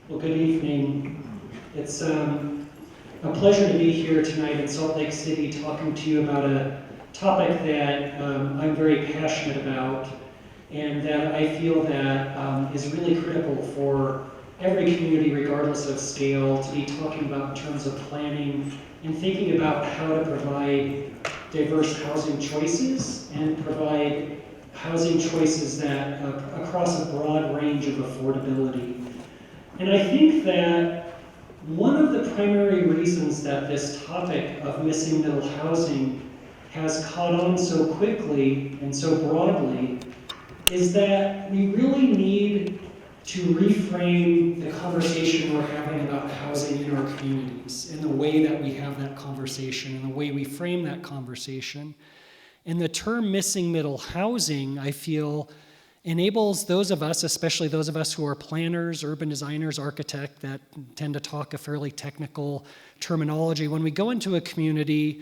Well, good evening. It's a pleasure to be here tonight in Salt Lake City talking to you about a topic that I'm very passionate about and that I feel that is really critical for every community, regardless of scale, to be talking about in terms of planning and thinking about how to provide diverse housing choices and provide housing choices that across a broad range of affordability. And I think that one of the primary reasons that this topic of missing middle housing has caught on so quickly and so broadly is that we really need to reframe the conversation we're having about housing in our communities and the way that we have that conversation and the way we frame that conversation. And the term missing middle housing, I feel, enables those of us, especially those of us who are planners, urban designers, architects, that tend to talk a fairly technical terminology. When we go into a community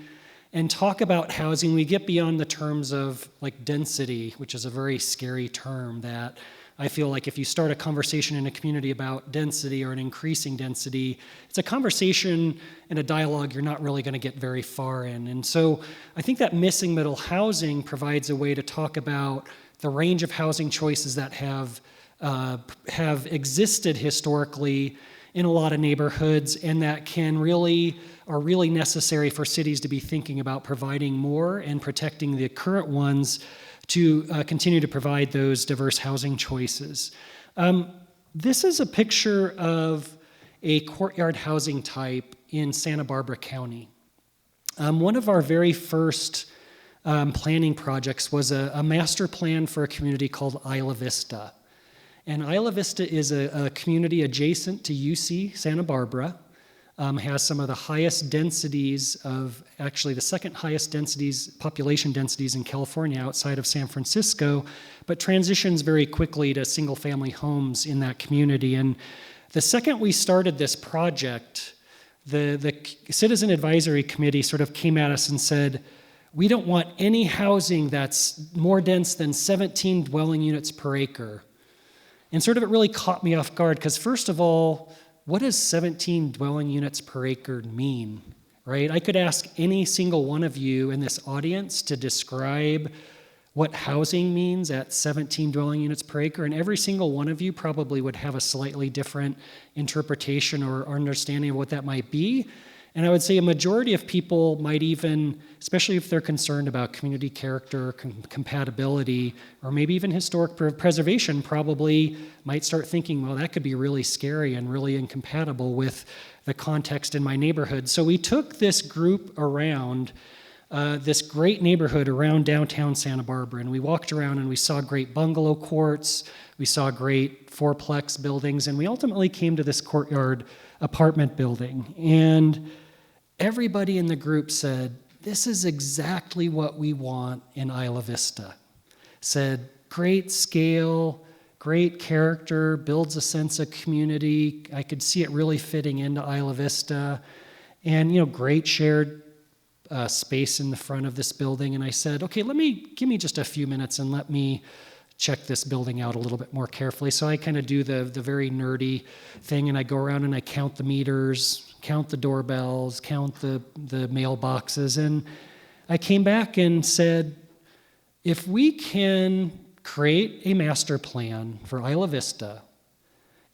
and talk about housing, we get beyond the terms of like density, which is a very scary term that I feel like if you start a conversation in a community about density or an increasing density, it's a conversation and a dialogue you're not really going to get very far in. And so I think that missing middle housing provides a way to talk about the range of housing choices that have existed historically in a lot of neighborhoods and that are really necessary for cities to be thinking about providing more and protecting the current ones to continue to provide those diverse housing choices. This is a picture of a courtyard housing type in Santa Barbara County. One of our very first planning projects was a master plan for a community called Isla Vista. And Isla Vista is a community adjacent to UC Santa Barbara, has some of the highest densities actually the second highest population densities in California outside of San Francisco, but transitions very quickly to single family homes in that community. And the second we started this project, the Citizen Advisory Committee sort of came at us and said, we don't want any housing that's more dense than 17 dwelling units per acre. And sort of it really caught me off guard because first of all, what does 17 dwelling units per acre mean, right? I could ask any single one of you in this audience to describe what housing means at 17 dwelling units per acre, and every single one of you probably would have a slightly different interpretation or understanding of what that might be. And I would say a majority of people might even, especially if they're concerned about community character, compatibility, or maybe even historic preservation, probably might start thinking, well, that could be really scary and really incompatible with the context in my neighborhood. So we took this group around this great neighborhood around downtown Santa Barbara, and we walked around and we saw great bungalow courts, we saw great fourplex buildings, and we ultimately came to this courtyard apartment building. And everybody in the group said, this is exactly what we want in Isla Vista. Said, great scale, great character, builds a sense of community. I could see it really fitting into Isla Vista. And, great shared space in the front of this building. And I said, okay, give me just a few minutes and let me check this building out a little bit more carefully. So I kind of do the very nerdy thing, and I go around and I count the meters, count the doorbells, count the mailboxes, and I came back and said, if we can create a master plan for Isla Vista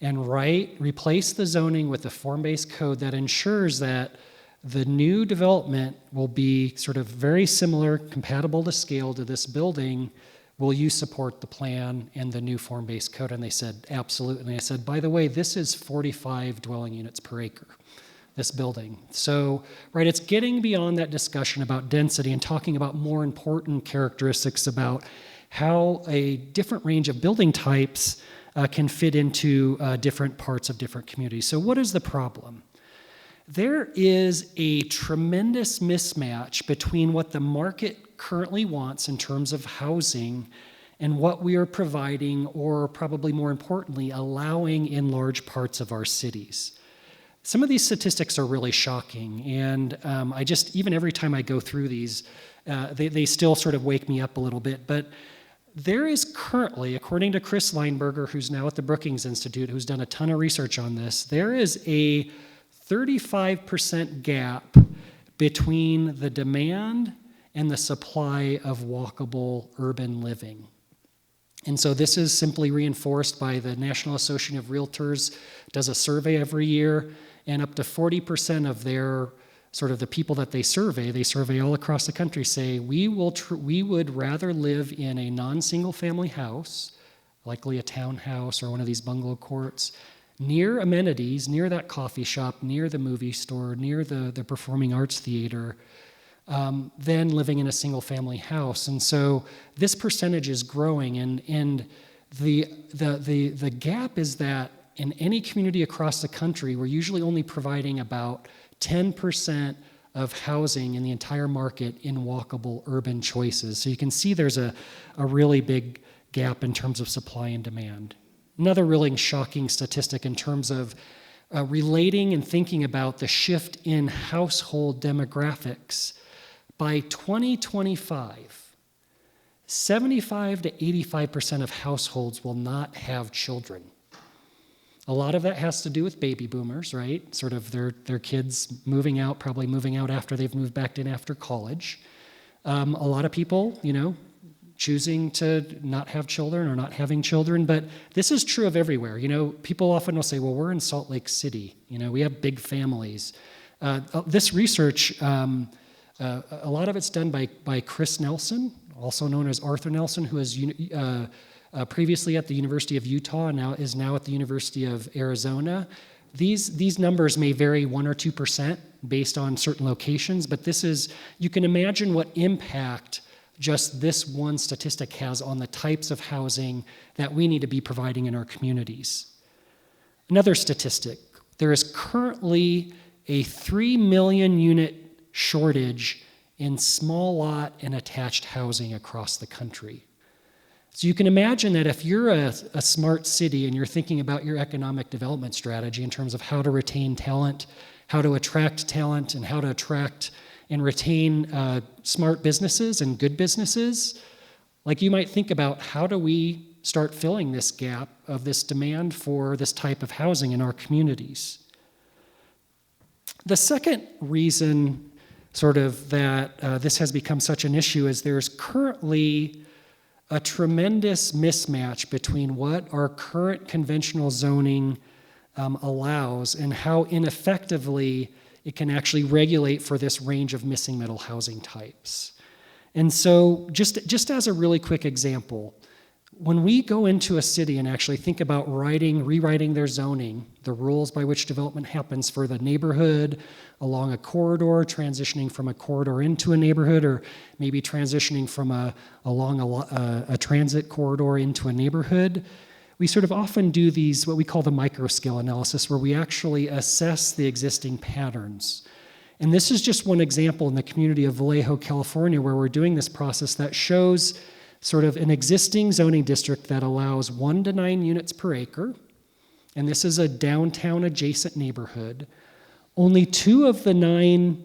and replace the zoning with a form-based code that ensures that the new development will be sort of very similar, compatible to scale to this building, will you support the plan and the new form-based code? And they said, absolutely. And I said, by the way, this is 45 dwelling units per acre, this building. So, it's getting beyond that discussion about density and talking about more important characteristics about how a different range of building types can fit into different parts of different communities. So what is the problem? There is a tremendous mismatch between what the market currently wants in terms of housing and what we are providing, or probably more importantly, allowing in large parts of our cities. Some of these statistics are really shocking, and even every time I go through these, they still sort of wake me up a little bit. But there is currently, according to Chris Lineberger, who's now at the Brookings Institute, who's done a ton of research on this, there is a 35% gap between the demand and the supply of walkable urban living. And so this is simply reinforced by the National Association of Realtors does a survey every year, and up to 40% of their sort of the people that they survey all across the country, say we would rather live in a non-single family house, likely a townhouse or one of these bungalow courts, near amenities, near that coffee shop, near the movie store, near the performing arts theater, than living in a single family house. And so this percentage is growing, and the gap is that in any community across the country, we're usually only providing about 10% of housing in the entire market in walkable urban choices. So you can see there's a really big gap in terms of supply and demand. Another really shocking statistic in terms of relating and thinking about the shift in household demographics. By 2025, 75 to 85% of households will not have children. A lot of that has to do with baby boomers, right? Sort of their kids moving out, probably moving out after they've moved back in after college. A lot of people, choosing to not have children or not having children, but this is true of everywhere. People often will say, well, we're in Salt Lake City. We have big families. This research, a lot of it's done by Chris Nelson, also known as Arthur Nelson, who is previously at the University of Utah and is now at the University of Arizona. These numbers may vary 1 or 2% based on certain locations, but you can imagine what impact just this one statistic has on the types of housing that we need to be providing in our communities. Another statistic, there is currently a 3 million unit shortage in small lot and attached housing across the country. So you can imagine that if you're a smart city and you're thinking about your economic development strategy in terms of how to retain talent, how to attract talent, and how to attract and retain smart businesses and good businesses, like you might think about how do we start filling this gap of this demand for this type of housing in our communities. The second reason sort of that this has become such an issue is there's currently a tremendous mismatch between what our current conventional zoning allows and how ineffectively it can actually regulate for this range of missing middle housing types. And so just as a really quick example, when we go into a city and actually think about rewriting their zoning, the rules by which development happens for the neighborhood, along a corridor, transitioning from a corridor into a neighborhood, or maybe transitioning from along a transit corridor into a neighborhood, we sort of often do these, what we call the micro-scale analysis, where we actually assess the existing patterns. And this is just one example in the community of Vallejo, California, where we're doing this process that shows sort of an existing zoning district that allows 1 to 9 units per acre, and this is a downtown adjacent neighborhood. Only 2 of the 9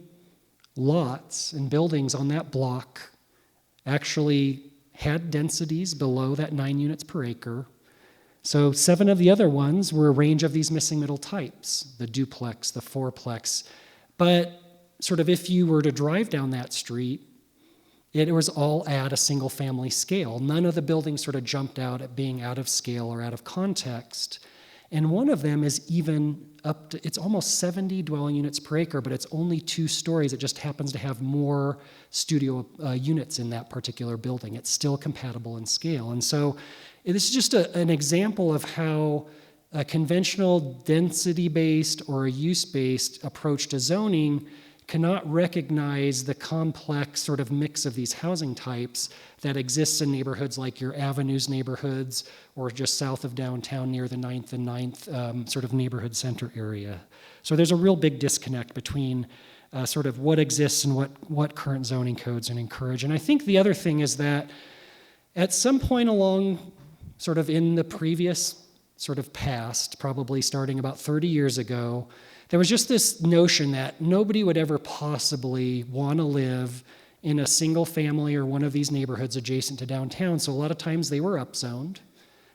lots and buildings on that block actually had densities below that 9 units per acre. So 7 of the other ones were a range of these missing middle types, the duplex, the fourplex. But sort of if you were to drive down that street, it was all at a single family scale. None of the buildings sort of jumped out at being out of scale or out of context. And one of them is even up to, it's almost 70 dwelling units per acre, but it's only 2 stories. It just happens to have more studio units in that particular building. It's still compatible in scale. And so this is just an example of how a conventional density-based or a use-based approach to zoning cannot recognize the complex sort of mix of these housing types that exists in neighborhoods like your Avenues neighborhoods or just south of downtown near the 9th and 9th sort of neighborhood center area. So there's a real big disconnect between sort of what exists and what current zoning codes encourage. And I think the other thing is that at some point along sort of in the previous sort of past, probably starting about 30 years ago, there was just this notion that nobody would ever possibly want to live in a single family or one of these neighborhoods adjacent to downtown. So a lot of times they were upzoned,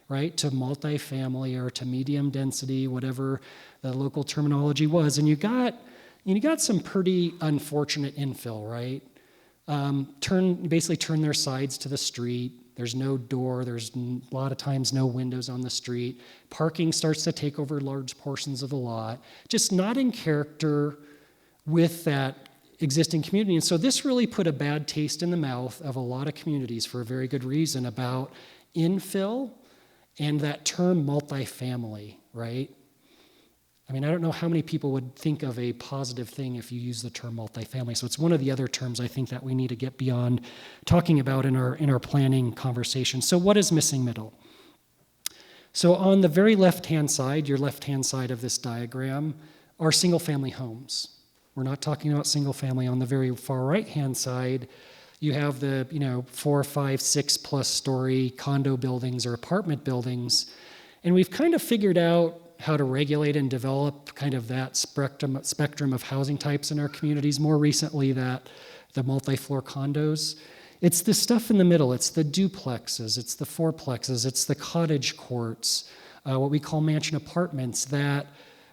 right, to multifamily or to medium density, whatever the local terminology was. And you got some pretty unfortunate infill, right? Basically turn their sides to the street. There's no door. There's a lot of times no windows on the street. Parking starts to take over large portions of the lot. Just not in character with that existing community. And so this really put a bad taste in the mouth of a lot of communities for a very good reason about infill and that term multifamily, right? I mean, I don't know how many people would think of a positive thing if you use the term multifamily. So it's one of the other terms I think that we need to get beyond talking about in our planning conversation. So what is missing middle? So on the very left-hand side, your left-hand side of this diagram, are single-family homes. We're not talking about single-family. On the very far right-hand side, you have the 4, 5, 6+ story condo buildings or apartment buildings. And we've kind of figured out how to regulate and develop kind of that spectrum of housing types in our communities. More recently, the multi-floor condos. It's the stuff in the middle. It's the duplexes. It's the fourplexes. It's the cottage courts, what we call mansion apartments that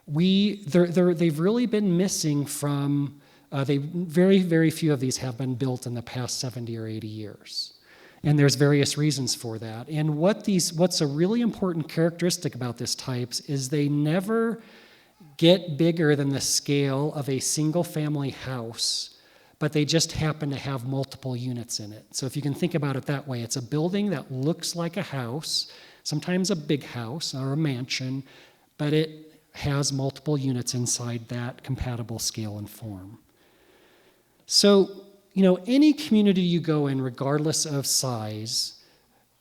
they've really been missing from, very, very few of these have been built in the past 70 or 80 years. And there's various reasons for that. And what's a really important characteristic about this types is they never get bigger than the scale of a single family house, but they just happen to have multiple units in it. So if you can think about it that way, it's a building that looks like a house, sometimes a big house or a mansion, but it has multiple units inside that compatible scale and form. So, any community you go in, regardless of size,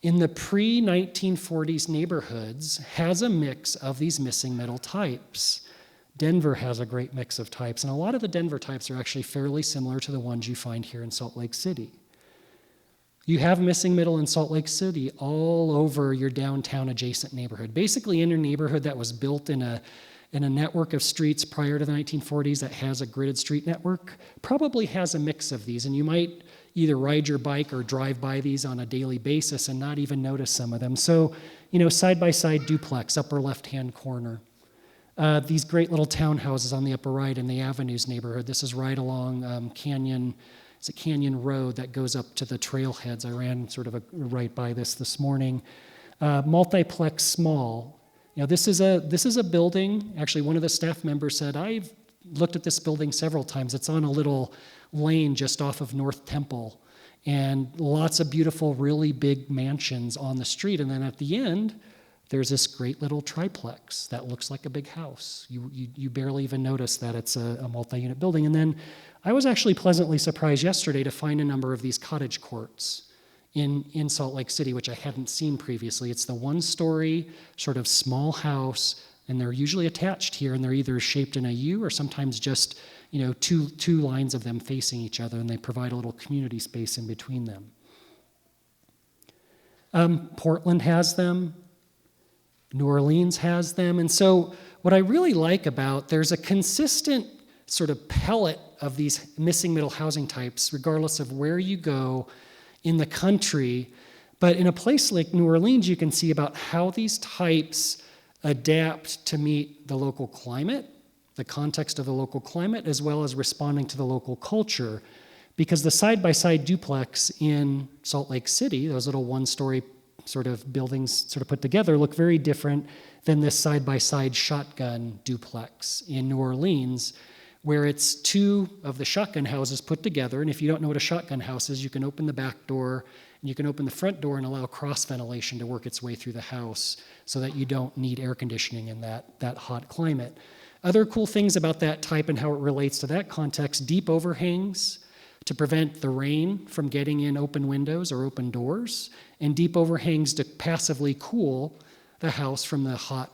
in the pre-1940s neighborhoods has a mix of these missing middle types. Denver has a great mix of types, and a lot of the Denver types are actually fairly similar to the ones you find here in Salt Lake City. You have missing middle in Salt Lake City all over your downtown adjacent neighborhood. Basically, in a neighborhood that was built in a network of streets prior to the 1940s that has a gridded street network, probably has a mix of these. And you might either ride your bike or drive by these on a daily basis and not even notice some of them. So, side-by-side duplex, upper left-hand corner. These great little townhouses on the upper right in the Avenues neighborhood. This is right along Canyon Road that goes up to the trailheads. I ran sort of right by this morning. Multiplex small. This is a building. Actually, one of the staff members said, I've looked at this building several times. It's on a little lane just off of North Temple, and lots of beautiful, really big mansions on the street. And then at the end, there's this great little triplex that looks like a big house. You barely even notice that it's a multi-unit building. And then I was actually pleasantly surprised yesterday to find a number of these cottage courts in Salt Lake City, which I hadn't seen previously. It's the one-story sort of small house, and they're usually attached here, and they're either shaped in a U or sometimes just two lines of them facing each other, and they provide a little community space in between them. Portland has them. New Orleans has them. And so what I really like there's a consistent sort of pellet of these missing middle housing types, regardless of where you go in the country. But in a place like New Orleans, you can see about how these types adapt to meet the local climate, the context of the local climate, as well as responding to the local culture. Because the side-by-side duplex in Salt Lake City, those little one-story sort of buildings sort of put together, look very different than this side-by-side shotgun duplex in New Orleans, where it's two of the shotgun houses put together. And if you don't know what a shotgun house is, you can open the back door and you can open the front door and allow cross ventilation to work its way through the house so that you don't need air conditioning in that hot climate. Other cool things about that type and how it relates to that context: deep overhangs to prevent the rain from getting in open windows or open doors, and deep overhangs to passively cool the house from the hot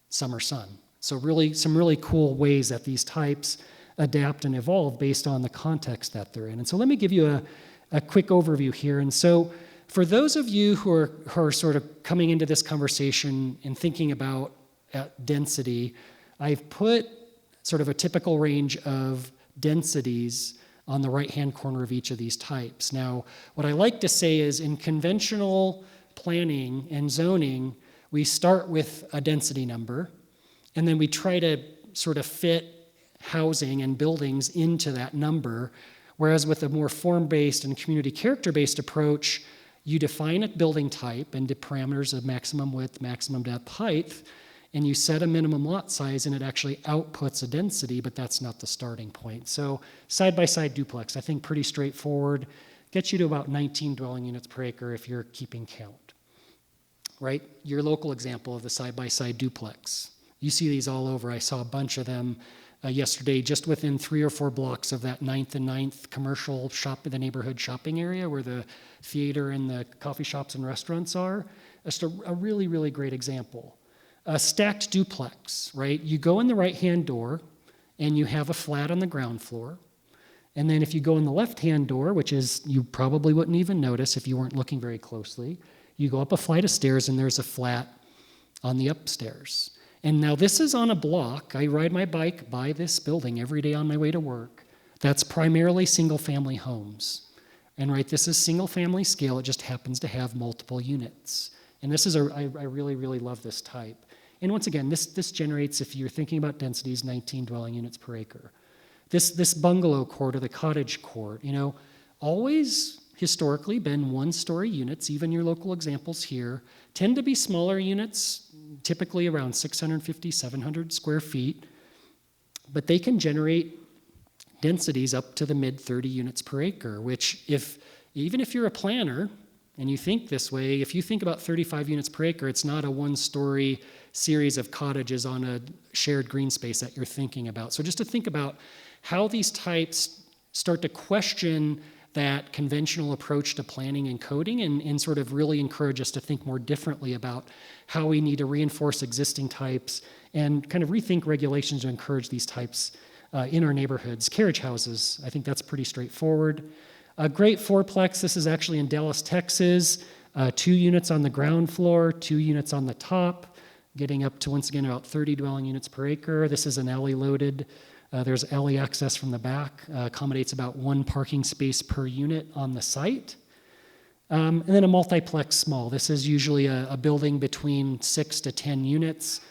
summer sun. So really, some really cool ways that these types adapt and evolve based on the context that they're in. And so let me give you a quick overview here. And so for those of you who are sort of coming into this conversation and thinking about density, I've put sort of a typical range of densities on the right-hand corner of each of these types. Now, what I like to say is in conventional planning and zoning, we start with a density number, and then we try to sort of fit housing and buildings into that number, whereas with a more form-based and community character-based approach, you define a building type and the parameters of maximum width, maximum depth, height, and you set a minimum lot size, and it actually outputs a density, but that's not the starting point. So side-by-side duplex, I think pretty straightforward, gets you to about 19 dwelling units per acre if you're keeping count, right? Your local example of the side-by-side duplex. You see these all over. I saw a bunch of them yesterday, just within 3 or 4 blocks of that 9th and 9th commercial shop, the neighborhood shopping area where the theater and the coffee shops and restaurants are. Just a really, really great example. A stacked duplex, right? You go in the right-hand door, and you have a flat on the ground floor. And then if you go in the left-hand door, which is you probably wouldn't even notice if you weren't looking very closely, you go up a flight of stairs, and there's a flat on the upstairs. And now this is on a block. I ride my bike by this building every day on my way to work. That's primarily single-family homes. And right, this is single-family scale. It just happens to have multiple units. And this is I really, really love this type. And once again, this generates, if you're thinking about densities, 19 dwelling units per acre. This bungalow court or the cottage court, always historically been one-story units, even your local examples here, tend to be smaller units, typically around 650, 700 square feet, but they can generate densities up to the mid-30 units per acre, which even if you're a planner and you think this way, if you think about 35 units per acre, it's not a one-story series of cottages on a shared green space that you're thinking about. So just to think about how these types start to question that conventional approach to planning and coding and sort of really encourage us to think more differently about how we need to reinforce existing types and kind of rethink regulations to encourage these types in our neighborhoods. Carriage houses, I think that's pretty straightforward. A great fourplex, this is actually in Dallas, Texas. 2 units on the ground floor, 2 units on the top, getting up to, once again, about 30 dwelling units per acre. This is an alley loaded. There's alley access from the back, accommodates about 1 parking space per unit on the site. And then a multiplex small. This is usually a building between 6 to 10 units.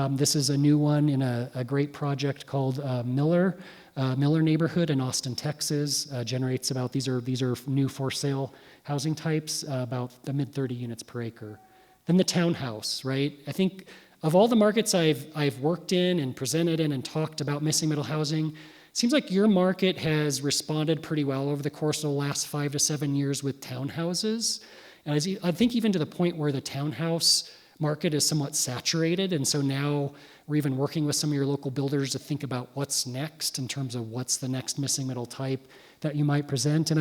This is a new one in a great project called Miller neighborhood in Austin, Texas. Generates about, these are new for sale housing types, about the mid 30 units per acre. Then the townhouse, right? I think of all the markets I've worked in and presented in and talked about missing middle housing, it seems like your market has responded pretty well over the course of the last 5 to 7 years with townhouses. And I think even to the point where the townhouse market is somewhat saturated, and so now we're even working with some of your local builders to think about what's next in terms of what's the next missing middle type that you might present. And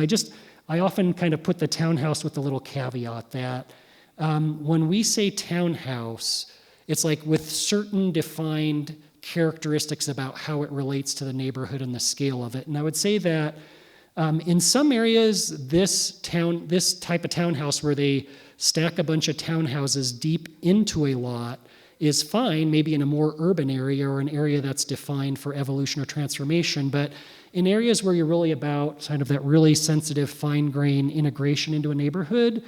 I often kind of put the townhouse with a little caveat that when we say townhouse, it's like with certain defined characteristics about how it relates to the neighborhood and the scale of it. And I would say that in some areas, this type of townhouse where they stack a bunch of townhouses deep into a lot is fine, maybe in a more urban area or an area that's defined for evolution or transformation. But in areas where you're really about kind of that really sensitive fine grain integration into a neighborhood,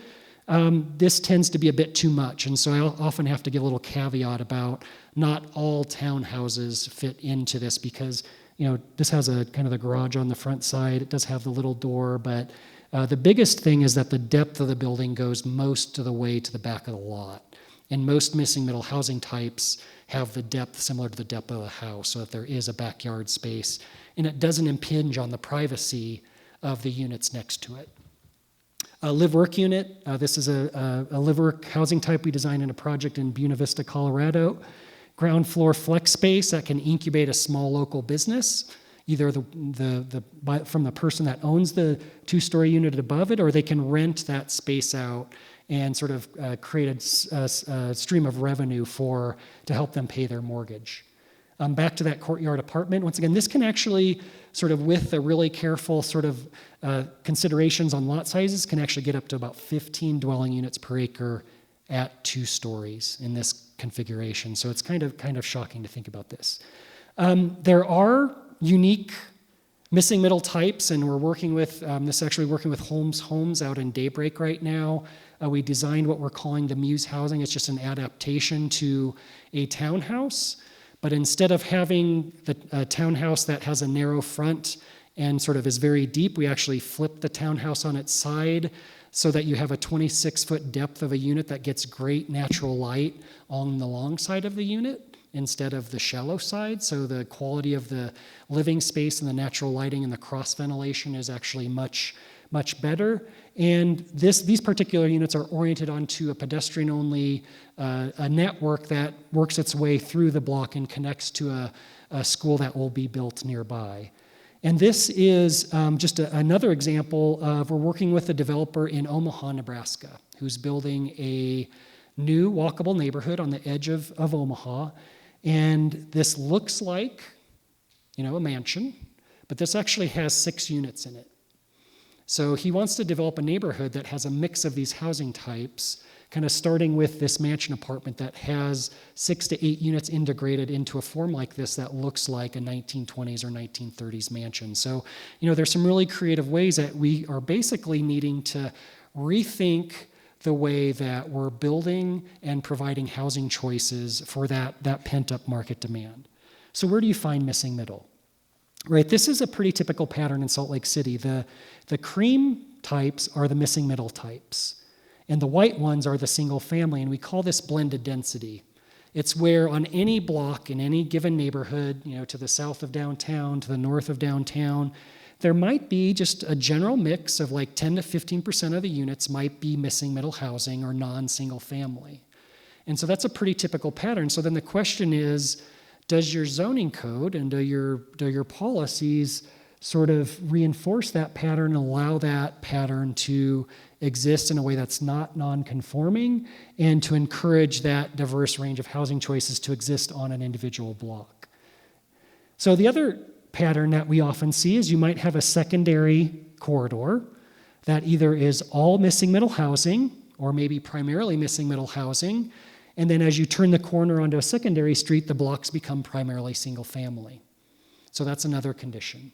this tends to be a bit too much. And so I often have to give a little caveat about not all townhouses fit into this because, this has a kind of the garage on the front side. It does have the little door, but the biggest thing is that the depth of the building goes most of the way to the back of the lot. And most missing middle housing types have the depth similar to the depth of the house, so that there is a backyard space. And it doesn't impinge on the privacy of the units next to it. A live-work unit. This is a live-work housing type we designed in a project in Buena Vista, Colorado. Ground floor flex space that can incubate a small local business, either from the person that owns the 2-story unit above it, or they can rent that space out and sort of create a stream of revenue to help them pay their mortgage. Back to that courtyard apartment. Once again, this can actually sort of, with the really careful sort of considerations on lot sizes, can actually get up to about 15 dwelling units per acre at 2 stories in this configuration. So it's kind of shocking to think about this. There are unique Missing middle types, and we're working with, this is actually working with Homes out in Daybreak right now. We designed what we're calling the Muse housing. It's just an adaptation to a townhouse, but instead of having a townhouse that has a narrow front and sort of is very deep, we actually flip the townhouse on its side so that you have a 26-foot depth of a unit that gets great natural light on the long side of the unit instead of the shallow side. So the quality of the living space and the natural lighting and the cross ventilation is actually much better. And these particular units are oriented onto a pedestrian-only a network that works its way through the block and connects to a school that will be built nearby. And this is just another example of, we're working with a developer in Omaha, Nebraska, who's building a new walkable neighborhood on the edge of Omaha. And this looks like, a mansion, but this actually has 6 units in it. So he wants to develop a neighborhood that has a mix of these housing types, kind of starting with this mansion apartment that has 6 to 8 units integrated into a form like this that looks like a 1920s or 1930s mansion. So, there's some really creative ways that we are basically needing to rethink the way that we're building and providing housing choices for that pent-up market demand. So where do you find missing middle? Right, this is a pretty typical pattern in Salt Lake City. The cream types are the missing middle types, and the white ones are the single family, and we call this blended density. It's where on any block in any given neighborhood, to the south of downtown, to the north of downtown, there might be just a general mix of like 10 to 15% of the units might be missing middle housing or non-single family. And so that's a pretty typical pattern. So then the question is, does your zoning code and do your policies sort of reinforce that pattern and allow that pattern to exist in a way that's not non-conforming and to encourage that diverse range of housing choices to exist on an individual block? So the other pattern that we often see is you might have a secondary corridor that either is all missing middle housing or maybe primarily missing middle housing, and then as you turn the corner onto a secondary street, the blocks become primarily single family. So that's another condition.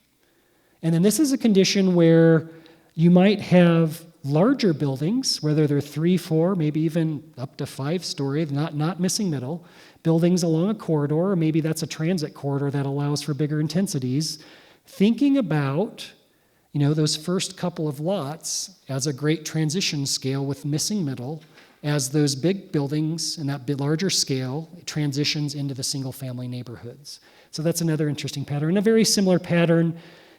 And then this is a condition where you might have larger buildings, whether they're 3, 4, maybe even up to 5-story, not missing middle, buildings along a corridor, or maybe that's a transit corridor that allows for bigger intensities, thinking about those first couple of lots as a great transition scale with missing middle, as those big buildings and that bit larger scale transitions into the single-family neighborhoods. So that's another interesting pattern. A very similar pattern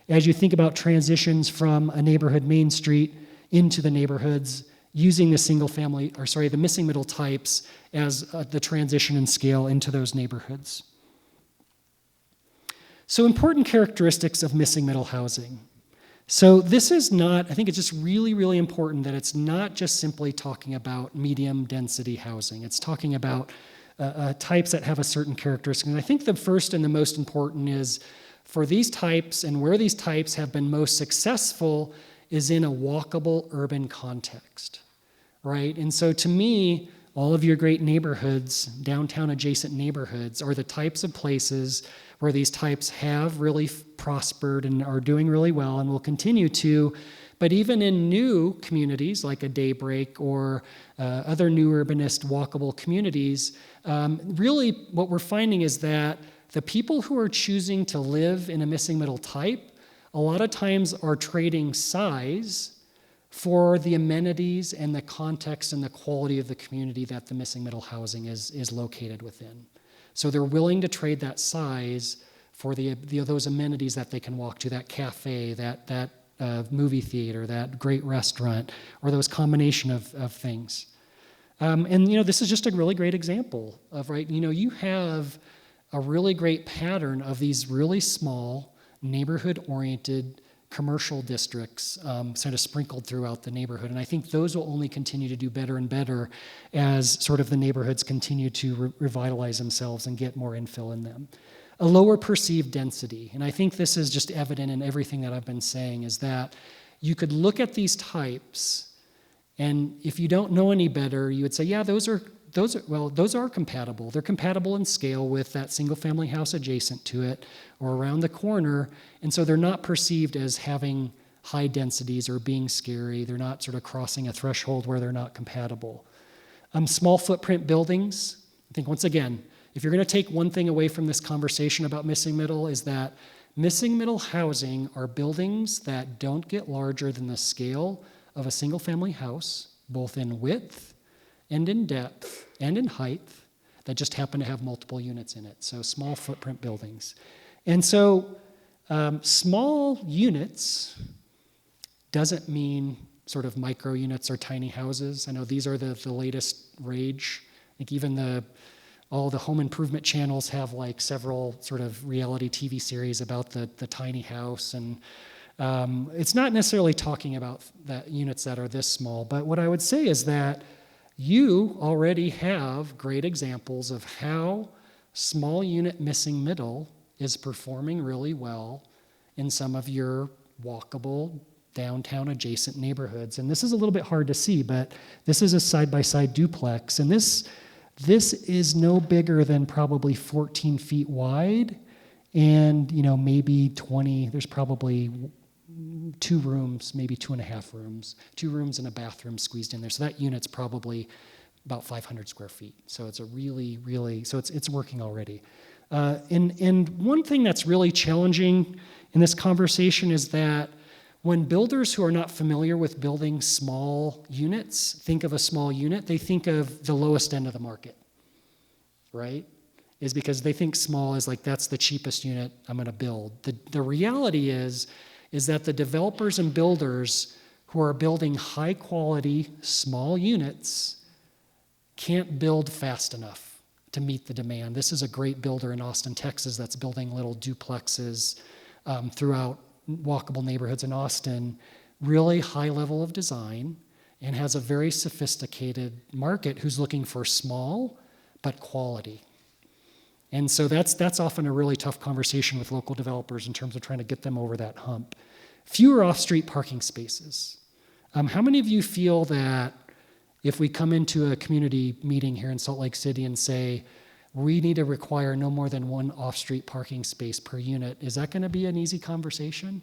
as you think about transitions from a neighborhood main street into the neighborhoods, using the missing middle types as the transition and scale into those neighborhoods. So important characteristics of missing middle housing. So this is not, I think it's just really, really important that it's not just simply talking about medium density housing. It's talking about types that have a certain characteristic. And I think the first and the most important is for these types and where these types have been most successful is in a walkable urban context, right? And so to me, all of your great neighborhoods, downtown adjacent neighborhoods, are the types of places where these types have really prospered and are doing really well and will continue to. But even in new communities like a Daybreak or other new urbanist walkable communities, really what we're finding is that the people who are choosing to live in a missing middle type a lot of times are trading size for the amenities and the context and the quality of the community that the missing middle housing is located within. So they're willing to trade that size for those amenities that they can walk to, that cafe, that movie theater, that great restaurant, or those combination of things. And this is just a really great example of, right, you have a really great pattern of these really small, neighborhood-oriented commercial districts sort of sprinkled throughout the neighborhood. And I think those will only continue to do better and better as sort of the neighborhoods continue to revitalize themselves and get more infill in them. A lower perceived density, and I think this is just evident in everything that I've been saying, is that you could look at these types, and if you don't know any better, you would say, yeah, those are those are compatible. They're compatible in scale with that single-family house adjacent to it or around the corner, and so they're not perceived as having high densities or being scary. They're not sort of crossing a threshold where they're not compatible. Small footprint buildings, I think once again, if you're going to take one thing away from this conversation about missing middle is that missing middle housing are buildings that don't get larger than the scale of a single-family house, both in width and in depth and in height, that just happen to have multiple units in it. So small footprint buildings. And so small units doesn't mean sort of micro units or tiny houses. I know these are the latest rage. I think even all the home improvement channels have like several sort of reality TV series about the tiny house. And it's not necessarily talking about that units that are this small, but what I would say is that you already have great examples of how small unit missing middle is performing really well in some of your walkable downtown adjacent neighborhoods. And this is a little bit hard to see, but this is a side-by-side duplex. And this is no bigger than probably 14 feet wide and, maybe 20, there's probably 2 rooms, maybe 2.5 rooms, 2 rooms and a bathroom squeezed in there. So that unit's probably about 500 square feet. So it's a really, so it's working already. And one thing that's really challenging in this conversation is that when builders who are not familiar with building small units think of a small unit, they think of the lowest end of the market, right? Is because they think small is like, that's the cheapest unit I'm gonna build. The reality is that the developers and builders who are building high quality small units can't build fast enough to meet the demand. This is a great builder in Austin, Texas that's building little duplexes throughout walkable neighborhoods in Austin, really high level of design, and has a very sophisticated market who's looking for small but quality. And so that's often a really tough conversation with local developers in terms of trying to get them over that hump. Fewer off-street parking spaces. How many of you feel that if we come into a community meeting here in Salt Lake City and say, we need to require no more than 1 off-street parking space per unit, is that going to be an easy conversation?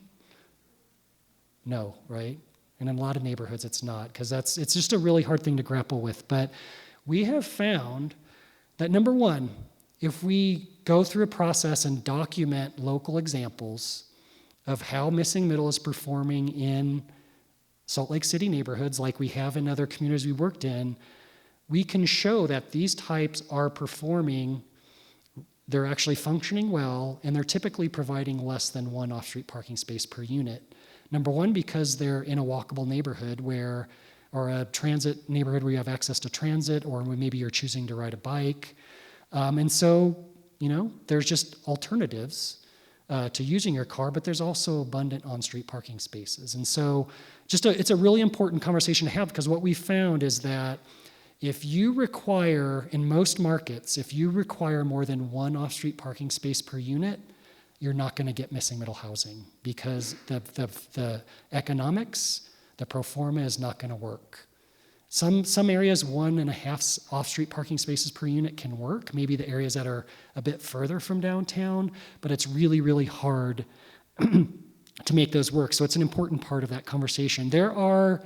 No, right? And in a lot of neighborhoods it's not, because it's just a really hard thing to grapple with. But we have found that, number one, if we go through a process and document local examples of how missing middle is performing in Salt Lake City neighborhoods like we have in other communities we worked in, we can show that these types are performing, they're actually functioning well, and they're typically providing less than 1 off-street parking space per unit. Number one, because they're in a walkable neighborhood or a transit neighborhood where you have access to transit, or maybe you're choosing to ride a bike. And so, there's just alternatives to using your car, but there's also abundant on-street parking spaces. And so it's a really important conversation to have, because what we found is that if you require, in most markets, if you require more than 1 off-street parking space per unit, you're not going to get missing middle housing, because the economics, the pro forma is not going to work. Some areas, 1.5 off-street parking spaces per unit can work, maybe the areas that are a bit further from downtown, but it's really, really hard to make those work. So it's an important part of that conversation. There are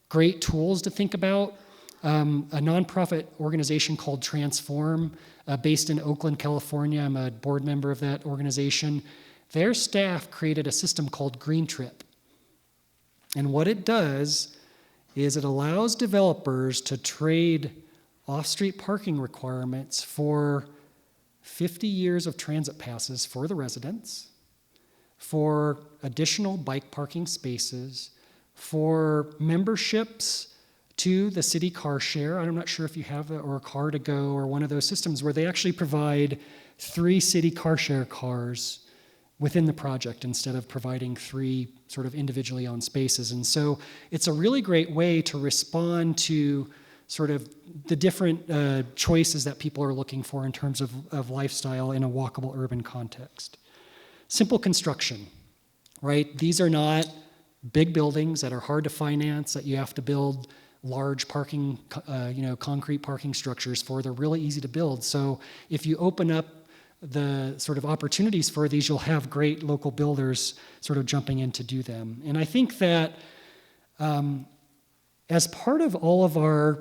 great tools to think about. A nonprofit organization called Transform, based in Oakland, California. I'm a board member of that organization. Their staff created a system called Green Trip. And what it does is it allows developers to trade off-street parking requirements for 50 years of transit passes for the residents, for additional bike parking spaces, for memberships to the city car share. I'm not sure if you have or a car to go or one of those systems where they actually provide 3 city car share cars within the project instead of providing 3 sort of individually owned spaces. And so it's a really great way to respond to sort of the different choices that people are looking for in terms of lifestyle in a walkable urban context. Simple construction, right? These are not big buildings that are hard to finance, that you have to build large parking, concrete parking structures for. They're really easy to build. So if you open up the sort of opportunities for these, you'll have great local builders sort of jumping in to do them. And I think that as part of all of our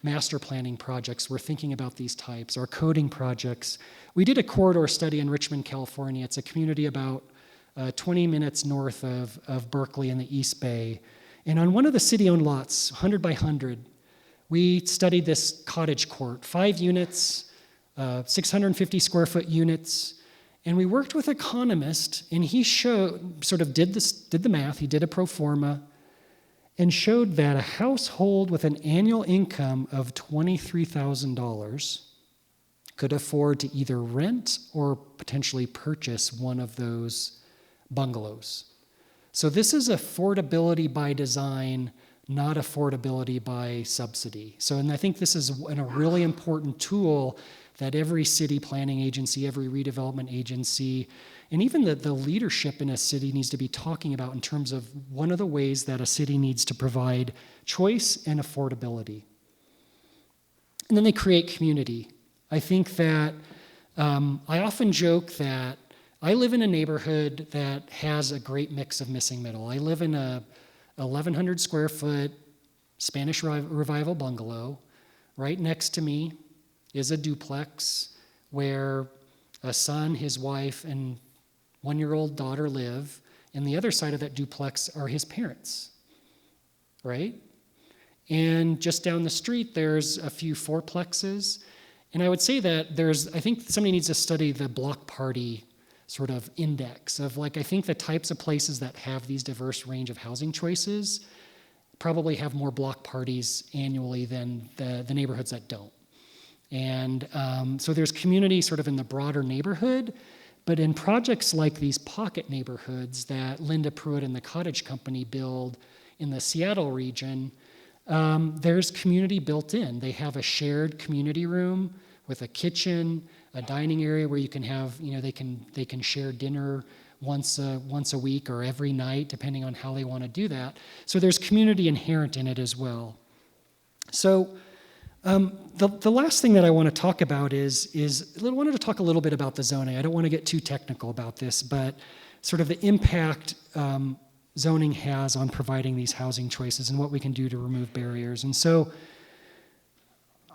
master planning projects, we're thinking about these types, our coding projects. We did a corridor study in Richmond, California. It's a community about 20 minutes north of Berkeley in the East Bay. And on one of the city-owned lots, 100 by 100, we studied this cottage court, 5 units, 650 square foot units. And we worked with an economist, and he did the math, he did a pro forma, and showed that a household with an annual income of $23,000 could afford to either rent or potentially purchase one of those bungalows. So this is affordability by design, not affordability by subsidy. And I think this is a really important tool that every city planning agency, every redevelopment agency, and even the leadership in a city needs to be talking about in terms of one of the ways that a city needs to provide choice and affordability. And then they create community. I think that I often joke that I live in a neighborhood that has a great mix of missing middle. I live in a 1,100 square foot Spanish Revival bungalow. Right next to me is a duplex where a son, his wife, and 1-year-old daughter live, and the other side of that duplex are his parents, right? And just down the street, there's a few fourplexes. And I would say that I think somebody needs to study the block party sort of index of I think the types of places that have these diverse range of housing choices probably have more block parties annually than the neighborhoods that don't. And so there's community sort of in the broader neighborhood, but in projects like these pocket neighborhoods that Linda Pruitt and the Cottage Company build in the Seattle region, there's community built in. They have a shared community room with a kitchen, a dining area where you can have, they can share dinner once a week or every night, depending on how they want to do that. So there's community inherent in it as well. So the last thing that I want to talk about is I wanted to talk a little bit about the zoning. I don't want to get too technical about this, but sort of the impact zoning has on providing these housing choices and what we can do to remove barriers. And so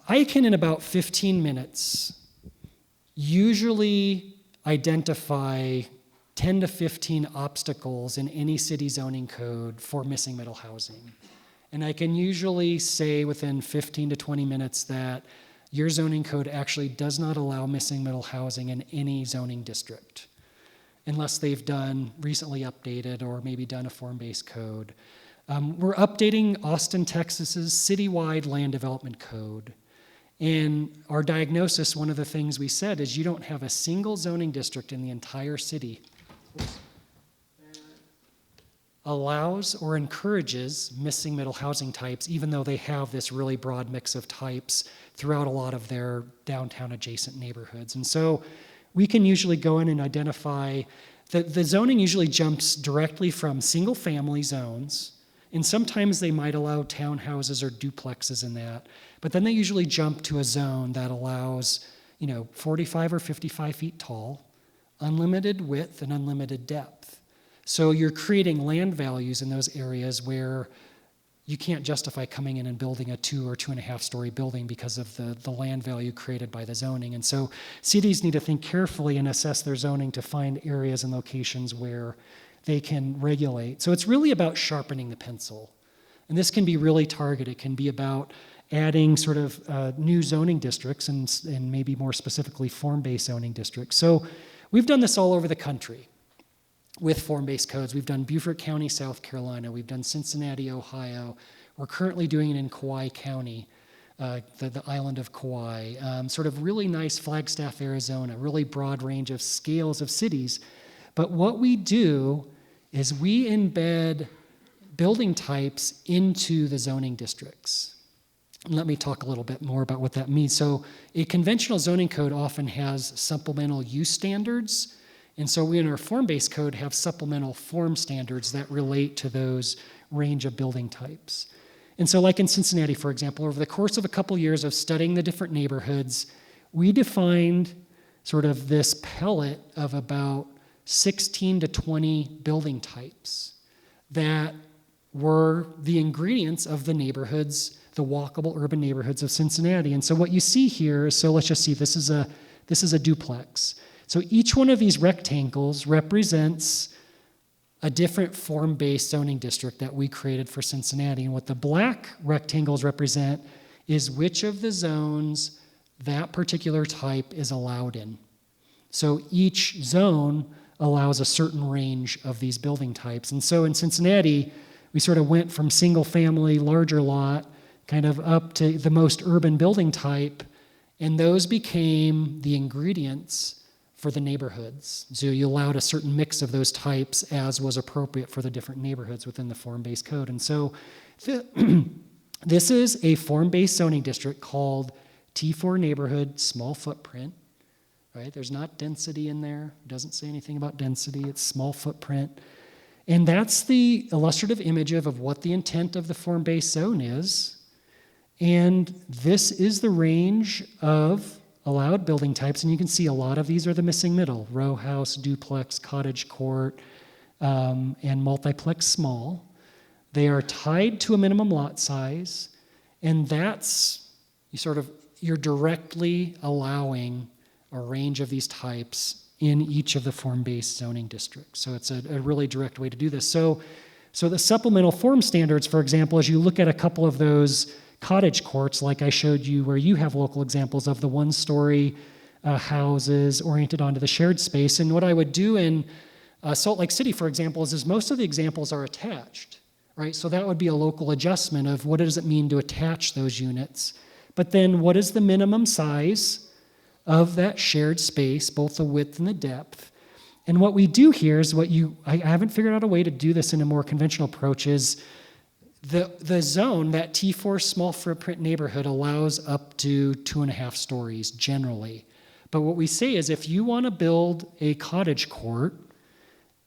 I can, in about 15 minutes, usually identify 10 to 15 obstacles in any city zoning code for missing middle housing. And I can usually say within 15 to 20 minutes that your zoning code actually does not allow missing middle housing in any zoning district, unless they've recently updated or maybe done a form-based code. We're updating Austin, Texas's citywide land development code. And our diagnosis, one of the things we said is you don't have a single zoning district in the entire city allows or encourages missing middle housing types, even though they have this really broad mix of types throughout a lot of their downtown adjacent neighborhoods. And so we can usually go in and identify that the zoning usually jumps directly from single family zones, and sometimes they might allow townhouses or duplexes in that, but then they usually jump to a zone that allows 45 or 55 feet tall, unlimited width and unlimited depth. So you're creating land values in those areas where you can't justify coming in and building a 2 or 2.5 story building because of the land value created by the zoning. And so cities need to think carefully and assess their zoning to find areas and locations where they can regulate. So it's really about sharpening the pencil. And this can be really targeted. It can be about adding sort of new zoning districts and maybe more specifically form-based zoning districts. So we've done this all over the country with form-based codes. We've done Beaufort County, South Carolina. We've done Cincinnati, Ohio. We're currently doing it in Kauai County, the island of Kauai. Sort of really nice Flagstaff, Arizona, really broad range of scales of cities. But what we do is we embed building types into the zoning districts. And let me talk a little bit more about what that means. So a conventional zoning code often has supplemental use standards. And so we in our form-based code have supplemental form standards that relate to those range of building types. And so like in Cincinnati, for example, over the course of a couple years of studying the different neighborhoods, we defined sort of this palette of about 16 to 20 building types that were the ingredients of the neighborhoods, the walkable urban neighborhoods of Cincinnati. And so what you see here is, so let's just see, this is a duplex. So each one of these rectangles represents a different form-based zoning district that we created for Cincinnati. And what the black rectangles represent is which of the zones that particular type is allowed in. So each zone allows a certain range of these building types. And so in Cincinnati, we sort of went from single family, larger lot, kind of up to the most urban building type, and those became the ingredients for the neighborhoods. So you allowed a certain mix of those types as was appropriate for the different neighborhoods within the form-based code. And so this is a form-based zoning district called T4 neighborhood, small footprint, right? There's not density in there. It doesn't say anything about density. It's small footprint. And that's the illustrative image of what the intent of the form-based zone is. And this is the range of allowed building types, and you can see a lot of these are the missing middle: row house, duplex, cottage court, and multiplex small. They are tied to a minimum lot size, and that's you're directly allowing a range of these types in each of the form-based zoning districts. So it's a really direct way to do this. So the supplemental form standards, for example, as you look at a couple of those cottage courts, like I showed you, where you have local examples of the one-story houses oriented onto the shared space. And what I would do in Salt Lake City, for example, is most of the examples are attached, right? So that would be a local adjustment of what does it mean to attach those units. But then what is the minimum size of that shared space, both the width and the depth? And what we do here is I haven't figured out a way to do this in a more conventional approach, is the zone, that T4 small footprint neighborhood, allows up to 2.5 stories generally. But what we say is if you want to build a cottage court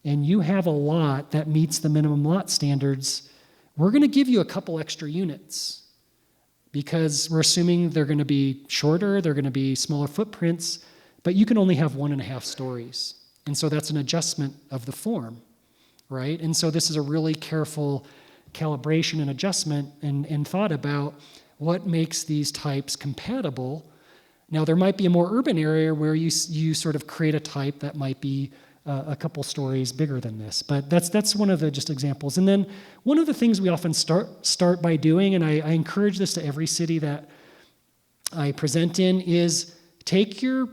and you have a lot that meets the minimum lot standards, we're going to give you a couple extra units because we're assuming they're going to be shorter, they're going to be smaller footprints, but you can only have 1.5 stories. And so that's an adjustment of the form, right? And so this is a really careful calibration and adjustment and thought about what makes these types compatible. Now, there might be a more urban area where you sort of create a type that might be a couple stories bigger than this, but that's one of the just examples. And then one of the things we often start by doing, and I encourage this to every city that I present in, is take your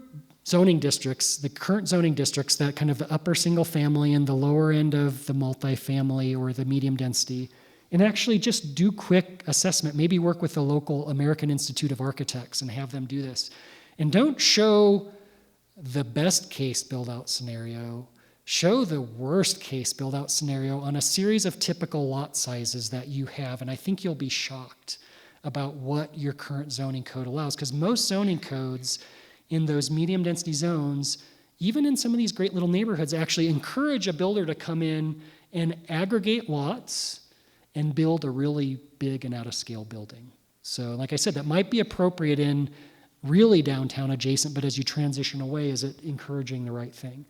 zoning districts, the current zoning districts, that kind of the upper single family and the lower end of the multifamily or the medium density, and actually just do quick assessment. Maybe work with the local American Institute of Architects and have them do this. And don't show the best case build-out scenario. Show the worst case build-out scenario on a series of typical lot sizes that you have. And I think you'll be shocked about what your current zoning code allows. Because most zoning codes in those medium density zones, even in some of these great little neighborhoods, actually encourage a builder to come in and aggregate lots and build a really big and out-of-scale building. So like I said, that might be appropriate in really downtown adjacent, but as you transition away, is it encouraging the right thing?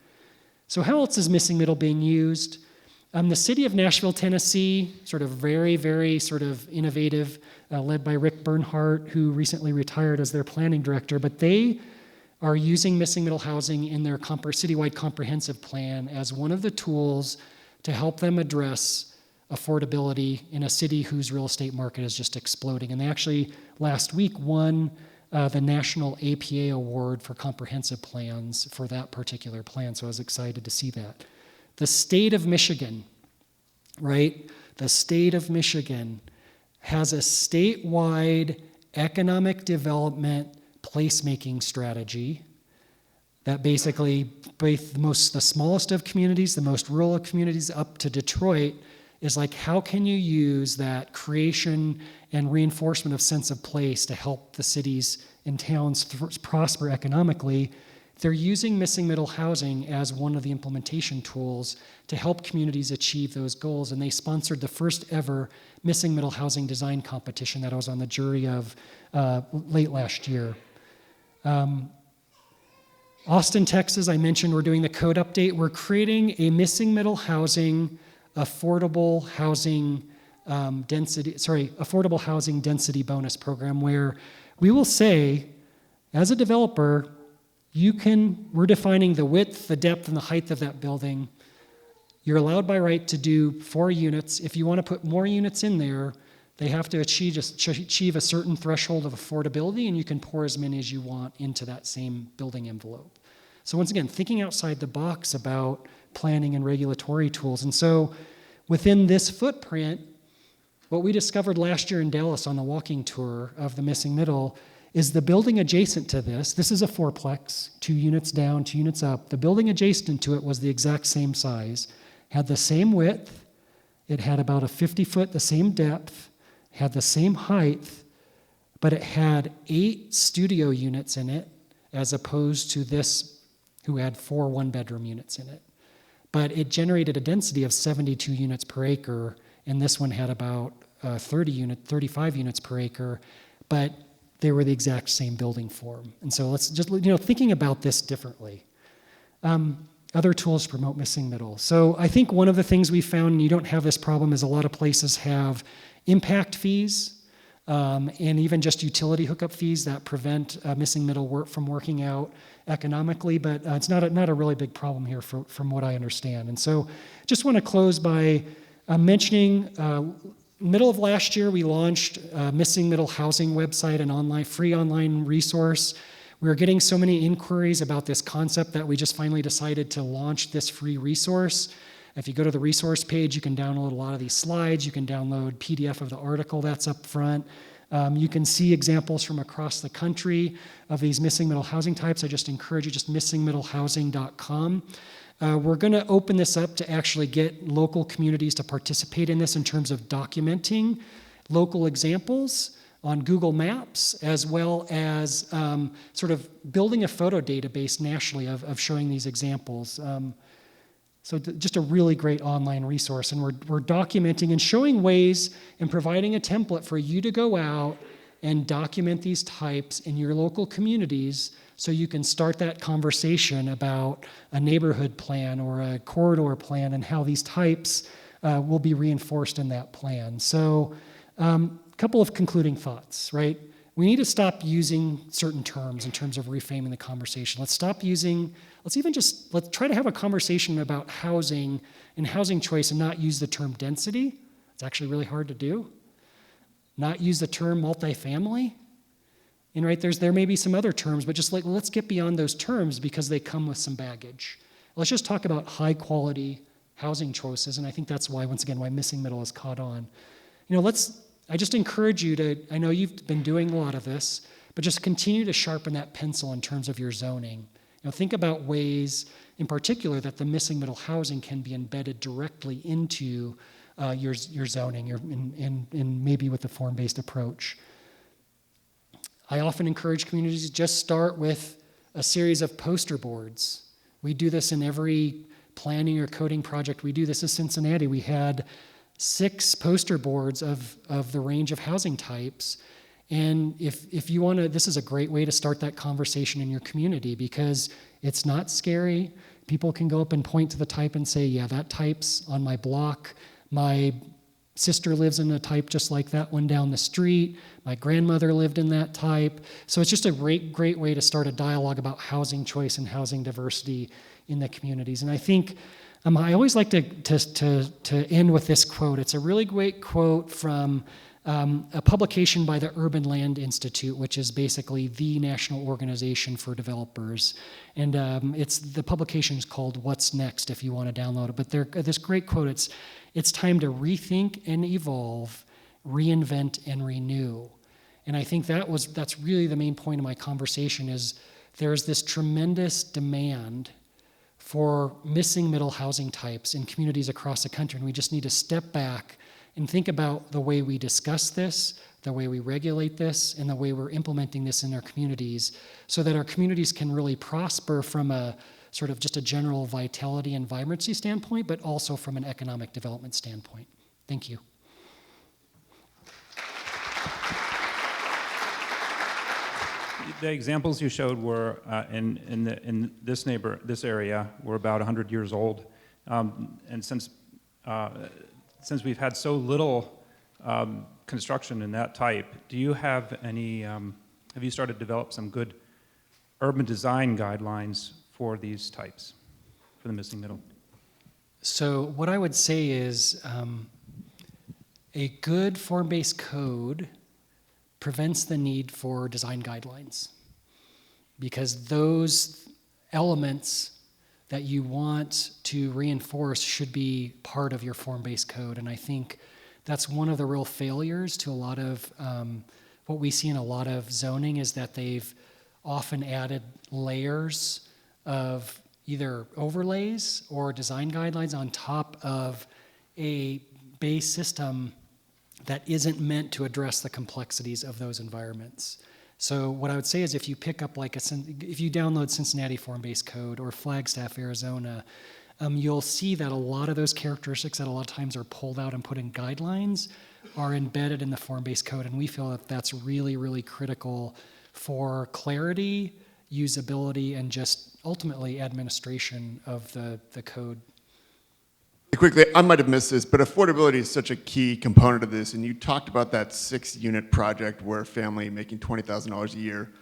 So how else is missing middle being used? The city of Nashville, Tennessee, sort of very, very sort of innovative, led by Rick Bernhardt, who recently retired as their planning director, but they are using missing middle housing in their citywide comprehensive plan as one of the tools to help them address affordability in a city whose real estate market is just exploding. And they actually last week won the National APA Award for comprehensive plans for that particular plan, so I was excited to see that. The state of Michigan, right? The state of Michigan has a statewide economic development placemaking strategy that basically the smallest of communities, the most rural of communities up to Detroit, is like, how can you use that creation and reinforcement of sense of place to help the cities and towns prosper economically? they're using missing middle housing as one of the implementation tools to help communities achieve those goals. And they sponsored the first ever missing middle housing design competition that I was on the jury of late last year. Austin, Texas, I mentioned we're doing the code update. We're creating a missing middle housing, affordable housing density bonus program where we will say, as a developer, we're defining the width, the depth, and the height of that building. You're allowed by right to do 4 units. If you want to put more units in there, they have to achieve a certain threshold of affordability, and you can pour as many as you want into that same building envelope. So once again, thinking outside the box about planning and regulatory tools. And so within this footprint, what we discovered last year in Dallas on the walking tour of the missing middle is the building adjacent to this. This is a fourplex, 2 units down, 2 units up. The building adjacent to it was the exact same size, had the same width, it had about a 50-foot, the same depth, had the same height, but it had 8 studio units in it, as opposed to this, who had 4 one-bedroom units in it. But it generated a density of 72 units per acre, and this one had about 35 units per acre, but they were the exact same building form. And so let's just, thinking about this differently. Other tools to promote missing middle. So I think one of the things we found, and you don't have this problem, is a lot of places have impact fees and even just utility hookup fees that prevent missing middle work from working out economically, but it's not a really big problem here from what I understand. And so just want to close by mentioning middle of last year, we launched a missing middle housing website, an free online resource. We were getting so many inquiries about this concept that we just finally decided to launch this free resource. If you go to the resource page, you can download a lot of these slides. You can download PDF of the article that's up front. You can see examples from across the country of these missing middle housing types. I just encourage you, just missingmiddlehousing.com. We're going to open this up to actually get local communities to participate in this in terms of documenting local examples on Google Maps, as well as sort of building a photo database nationally of showing these examples. Just a really great online resource. And we're documenting and showing ways and providing a template for you to go out and document these types in your local communities so you can start that conversation about a neighborhood plan or a corridor plan and how these types will be reinforced in that plan. So a couple of concluding thoughts, right? We need to stop using certain terms in terms of reframing the conversation. Let's try to have a conversation about housing and housing choice and not use the term density. It's actually really hard to do. Not use the term multifamily. And right, there may be some other terms, but just let's get beyond those terms because they come with some baggage. Let's just talk about high quality housing choices, and I think that's why, once again, why missing middle is caught on. I just encourage you to, I know you've been doing a lot of this, but just continue to sharpen that pencil in terms of your zoning. Think about ways, in particular, that the missing middle housing can be embedded directly into your zoning, and maybe with a form-based approach. I often encourage communities to just start with a series of poster boards. We do this in every planning or coding project we do. This is Cincinnati. We had 6 poster boards of the range of housing types. And if you want to, this is a great way to start that conversation in your community because it's not scary. People can go up and point to the type and say, yeah, that type's on my block. My sister lives in a type just like that one down the street. My grandmother lived in that type. So it's just a great way to start a dialogue about housing choice and housing diversity in the communities. And I think I always like to end with this quote. It's a really great quote from a publication by the Urban Land Institute, which is basically the national organization for developers. And the publication is called What's Next if you want to download it. But this great quote, it's time to rethink and evolve, reinvent and renew. And I think that's really the main point of my conversation is there's this tremendous demand for missing middle housing types in communities across the country. And we just need to step back and think about the way we discuss this, the way we regulate this, and the way we're implementing this in our communities, so that our communities can really prosper from a sort of just a general vitality and vibrancy standpoint, but also from an economic development standpoint. Thank you. The examples you showed were in this area were about 100 years old, and since we've had so little construction in that type, do you have any? Have you started to develop some good urban design guidelines for these types, for the missing middle? So what I would say is a good form-based code prevents the need for design guidelines, because those elements that you want to reinforce should be part of your form-based code. And I think that's one of the real failures to a lot of what we see in a lot of zoning, is that they've often added layers of either overlays or design guidelines on top of a base system that isn't meant to address the complexities of those environments. So what I would say is, if you pick up if you download Cincinnati form-based code or Flagstaff, Arizona, you'll see that a lot of those characteristics that a lot of times are pulled out and put in guidelines are embedded in the form-based code. And we feel that that's really, really critical for clarity, usability, and just ultimately administration of the code. Quickly, I might have missed this, but affordability is such a key component of this, and you talked about that 6-unit project where a family making $20,000 a year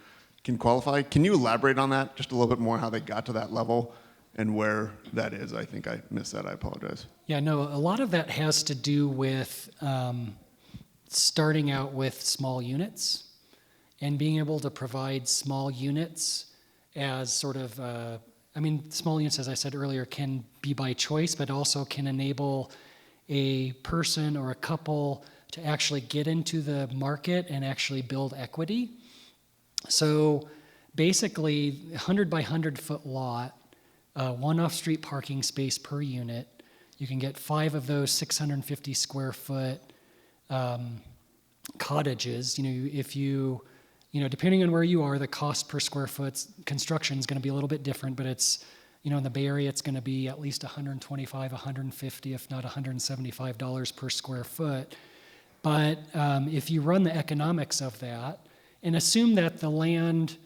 can qualify. Can you elaborate on that just a little bit more, how they got to that level and where that is? I think I missed that. I apologize. Yeah, no, a lot of that has to do with starting out with small units and being able to provide small units as sort of small units, as I said earlier, can be by choice, but also can enable a person or a couple to actually get into the market and actually build equity. So basically, 100 by 100 foot lot, one off-street parking space per unit. You can get 5 of those 650 square foot cottages. Depending on where you are, the cost per square foot construction is going to be a little bit different, but it's, in the Bay Area, it's going to be at least $125, $150, if not $175 per square foot. But if you run the economics of that and assume that the land,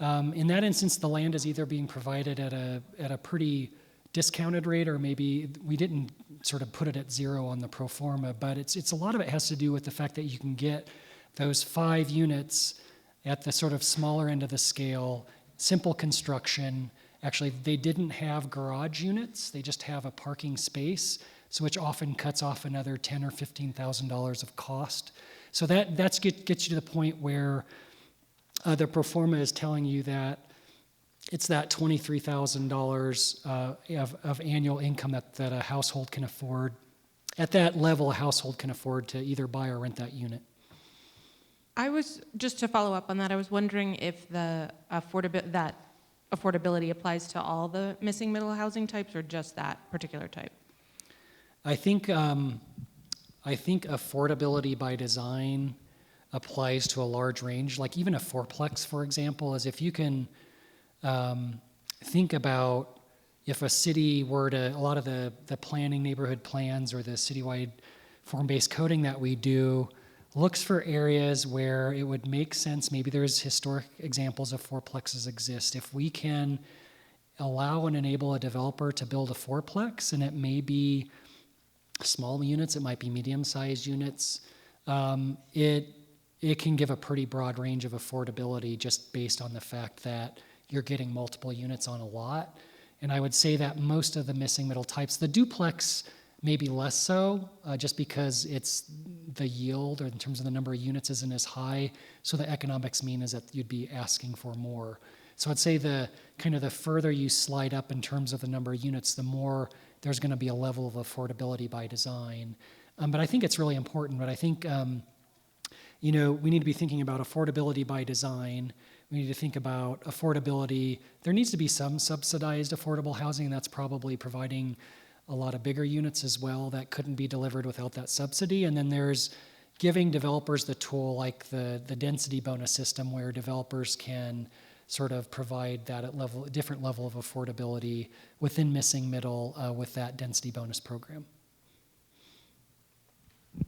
in that instance, the land is either being provided at a pretty discounted rate, or maybe we didn't sort of put it at zero on the pro forma, but it's a lot of it has to do with the fact that you can get those 5 units at the sort of smaller end of the scale, simple construction. Actually, they didn't have garage units, they just have a parking space, so which often cuts off another $10,000 or $15,000 of cost. So that gets you to the point where the pro forma is telling you that it's that $23,000 of annual income that a household can afford. At that level, a household can afford to either buy or rent that unit. Just to follow up on that, I was wondering if that affordability applies to all the missing middle housing types or just that particular type? I think affordability by design applies to a large range. Like even a fourplex, for example, is if you can think about if a city were to, a lot of the planning neighborhood plans or the citywide form-based coding that we do looks for areas where it would make sense. Maybe there's historic examples of fourplexes exist. If we can allow and enable a developer to build a fourplex, and it may be small units, it might be medium-sized units, it can give a pretty broad range of affordability just based on the fact that you're getting multiple units on a lot. And I would say that most of the missing middle types, the duplex maybe less so, just because it's the yield or in terms of the number of units isn't as high. So the economics mean is that you'd be asking for more. So I'd say the further you slide up in terms of the number of units, the more there's going to be a level of affordability by design. But I think it's really important. But I think we need to be thinking about affordability by design. We need to think about affordability. There needs to be some subsidized affordable housing, and that's probably providing a lot of bigger units as well that couldn't be delivered without that subsidy. And then there's, giving developers the tool like the density bonus system where developers can sort of provide that at a different level of affordability within missing middle with that density bonus program.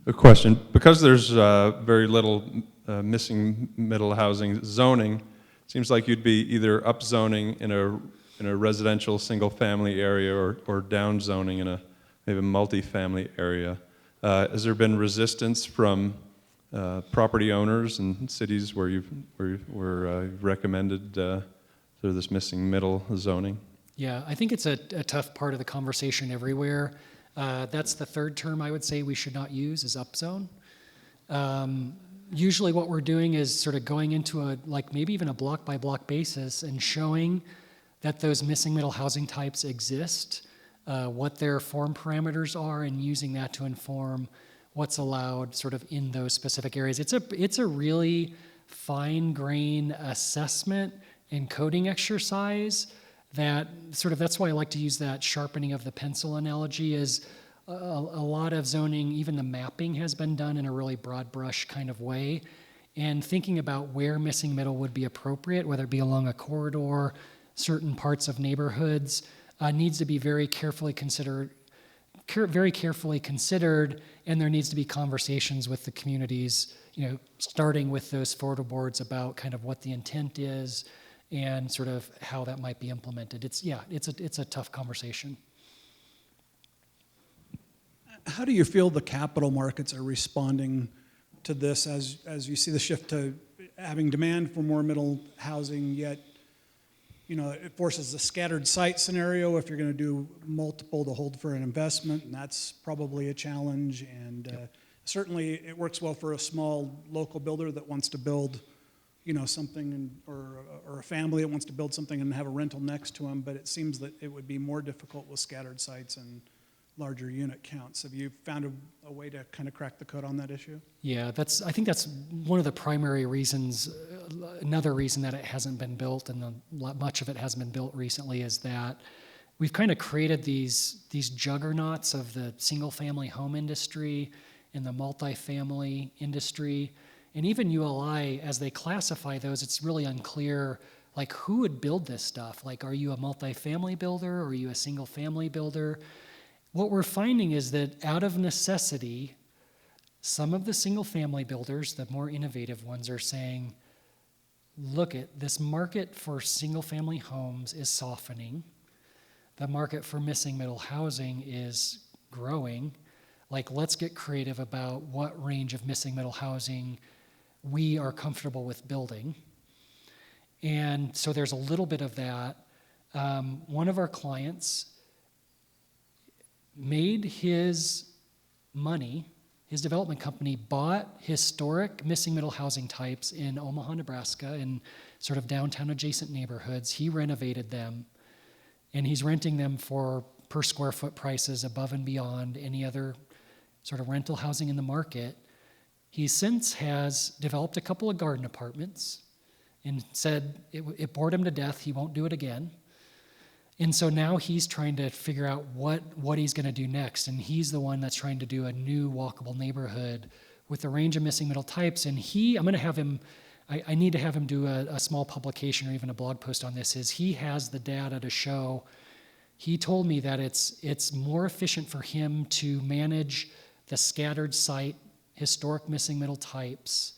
A question, because there's very little missing middle housing zoning, seems like you'd be either upzoning in a residential single-family area or down zoning in a maybe multi-family area. Has there been resistance from property owners in cities where you've recommended sort of this missing middle zoning? Yeah, I think it's a tough part of the conversation everywhere. That's the third term I would say we should not use is upzone. Usually what we're doing is sort of going into maybe even a block by block basis and showing that those missing middle housing types exist, what their form parameters are, and using that to inform what's allowed sort of in those specific areas. It's a really fine grain assessment and coding exercise that's why I like to use that sharpening of the pencil analogy is a lot of zoning, even the mapping has been done in a really broad brush kind of way. And thinking about where missing middle would be appropriate, whether it be along a corridor, certain parts of neighborhoods, needs to be very carefully considered, and there needs to be conversations with the communities, starting with those photo boards about kind of what the intent is and sort of how that might be implemented. It's a tough conversation. How do you feel the capital markets are responding to this as you see the shift to having demand for more middle housing, yet it forces a scattered site scenario if you're going to do multiple to hold for an investment, and that's probably a challenge. And certainly it works well for a small local builder that wants to build something, or a family that wants to build something and have a rental next to them, but it seems that it would be more difficult with scattered sites and larger unit counts. Have you found a way to kind of crack the code on that issue? Yeah, I think that's one of the primary reasons. Another reason that it hasn't been built, and much of it hasn't been built recently, is that we've kind of created these juggernauts of the single-family home industry and the multifamily industry. And even ULI, as they classify those, it's really unclear, like, who would build this stuff? Like, are you a multifamily builder, or are you a single-family builder? What we're finding is that out of necessity, some of the single-family builders, the more innovative ones, are saying, look, this market for single-family homes is softening. The market for missing middle housing is growing. Like, let's get creative about what range of missing middle housing we are comfortable with building. And so there's a little bit of that. One of our clients made his money, his development company bought historic missing middle housing types in Omaha, Nebraska, in sort of downtown adjacent neighborhoods. He renovated them, and he's renting them for per square foot prices above and beyond any other sort of rental housing in the market. He since has developed a couple of garden apartments and said it bored him to death. He won't do it again. And so now he's trying to figure out what he's going to do next. And he's the one that's trying to do a new walkable neighborhood with a range of missing middle types. And I'm going to have him, I need to have him do a small publication or even a blog post on this, is he has the data to show. He told me that it's more efficient for him to manage the scattered site historic missing middle types.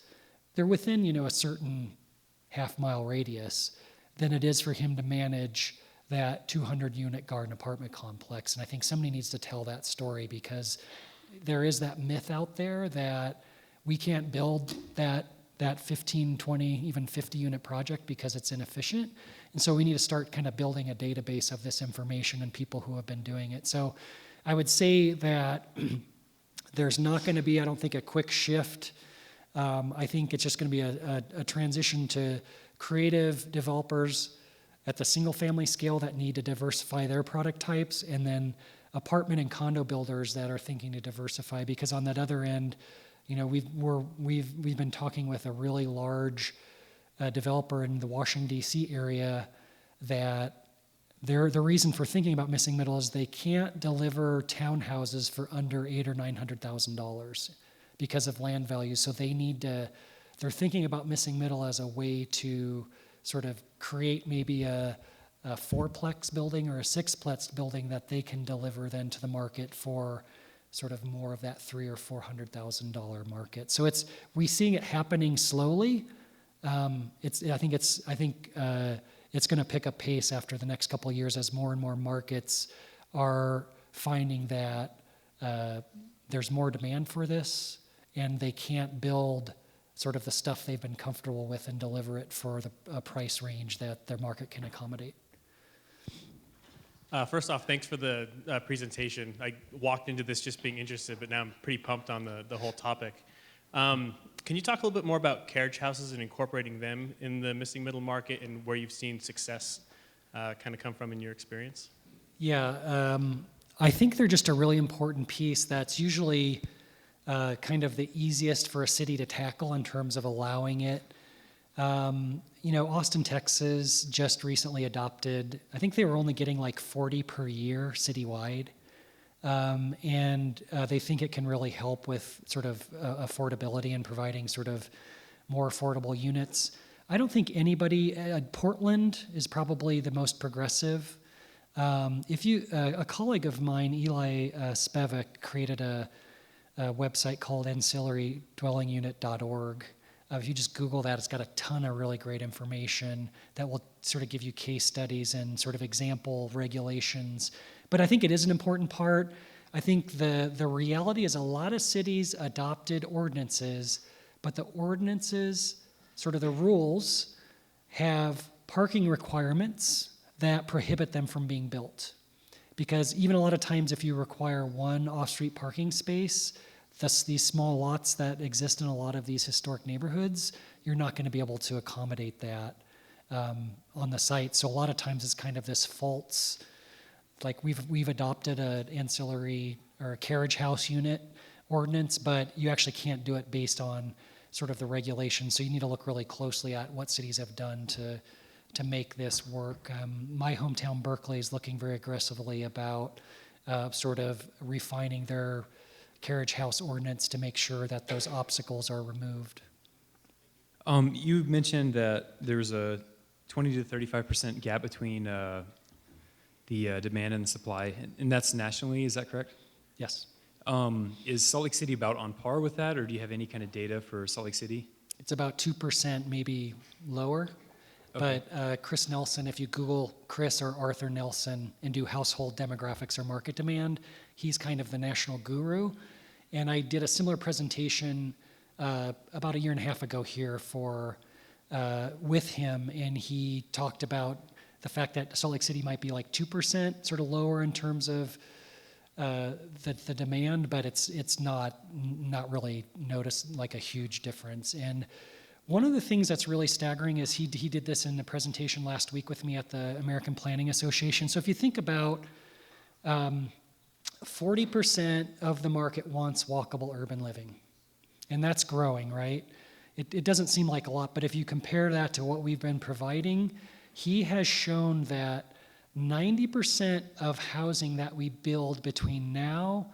They're within, a certain half-mile radius than it is for him to manage that 200-unit garden apartment complex. And I think somebody needs to tell that story, because there is that myth out there that we can't build that 15, 20, even 50-unit project because it's inefficient. And so we need to start kind of building a database of this information and people who have been doing it. So I would say that there's not going to be, I don't think, a quick shift. I think it's just going to be a transition to creative developers at the single-family scale that need to diversify their product types, and then apartment and condo builders that are thinking to diversify. Because on that other end, we've been talking with a really large developer in the Washington D.C. area that the reason for thinking about missing middle is they can't deliver townhouses for under $800,000 or $900,000. because of land value. So they're thinking about missing middle as a way to sort of create maybe a fourplex building or a sixplex building that they can deliver then to the market for sort of more of that $300,000 or $400,000 market. So we're seeing it happening slowly. I think it's going to pick up pace after the next couple of years as more and more markets are finding that there's more demand for this, and they can't build sort of the stuff they've been comfortable with and deliver it for the price range that their market can accommodate. First off, thanks for the presentation. I walked into this just being interested, but now I'm pretty pumped on the whole topic. Can you talk a little bit more about carriage houses and incorporating them in the missing middle market and where you've seen success kind of come from in your experience? Yeah, I think they're just a really important piece that's usually kind of the easiest for a city to tackle in terms of allowing it. Austin, Texas just recently adopted, I think they were only getting like 40 per year citywide. And they think it can really help with sort of affordability and providing sort of more affordable units. I don't think Portland is probably the most progressive. A colleague of mine, Eli Spevak, created a website called ancillarydwellingunit.org. If you just Google that, it's got a ton of really great information that will sort of give you case studies and sort of example regulations. But I think it is an important part. I think the reality is a lot of cities adopted ordinances, but the ordinances, sort of the rules, have parking requirements that prohibit them from being built. Because even a lot of times if you require one off-street parking space, these small lots that exist in a lot of these historic neighborhoods, you're not going to be able to accommodate that on the site. So a lot of times it's kind of this false, like we've adopted an ancillary or a carriage house unit ordinance, but you actually can't do it based on sort of the regulations. So you need to look really closely at what cities have done to make this work. My hometown, Berkeley, is looking very aggressively about sort of refining their carriage house ordinance to make sure that those obstacles are removed. You mentioned that there was a 20 to 35% gap between the demand and the supply, and that's nationally, is that correct? Yes. Is Salt Lake City about on par with that, or do you have any kind of data for Salt Lake City? It's about 2%, maybe lower. Okay. But Chris Nelson, if you Google Chris or Arthur Nelson and do household demographics or market demand, he's kind of the national guru. And I did a similar presentation about a year and a half ago here with him, and he talked about the fact that Salt Lake City might be like 2%, sort of lower in terms of the demand, but it's not really noticed like a huge difference. And one of the things that's really staggering is he did this in the presentation last week with me at the American Planning Association. So if you think about 40% of the market wants walkable urban living, and that's growing, right? It doesn't seem like a lot, but if you compare that to what we've been providing, he has shown that 90% of housing that we build between now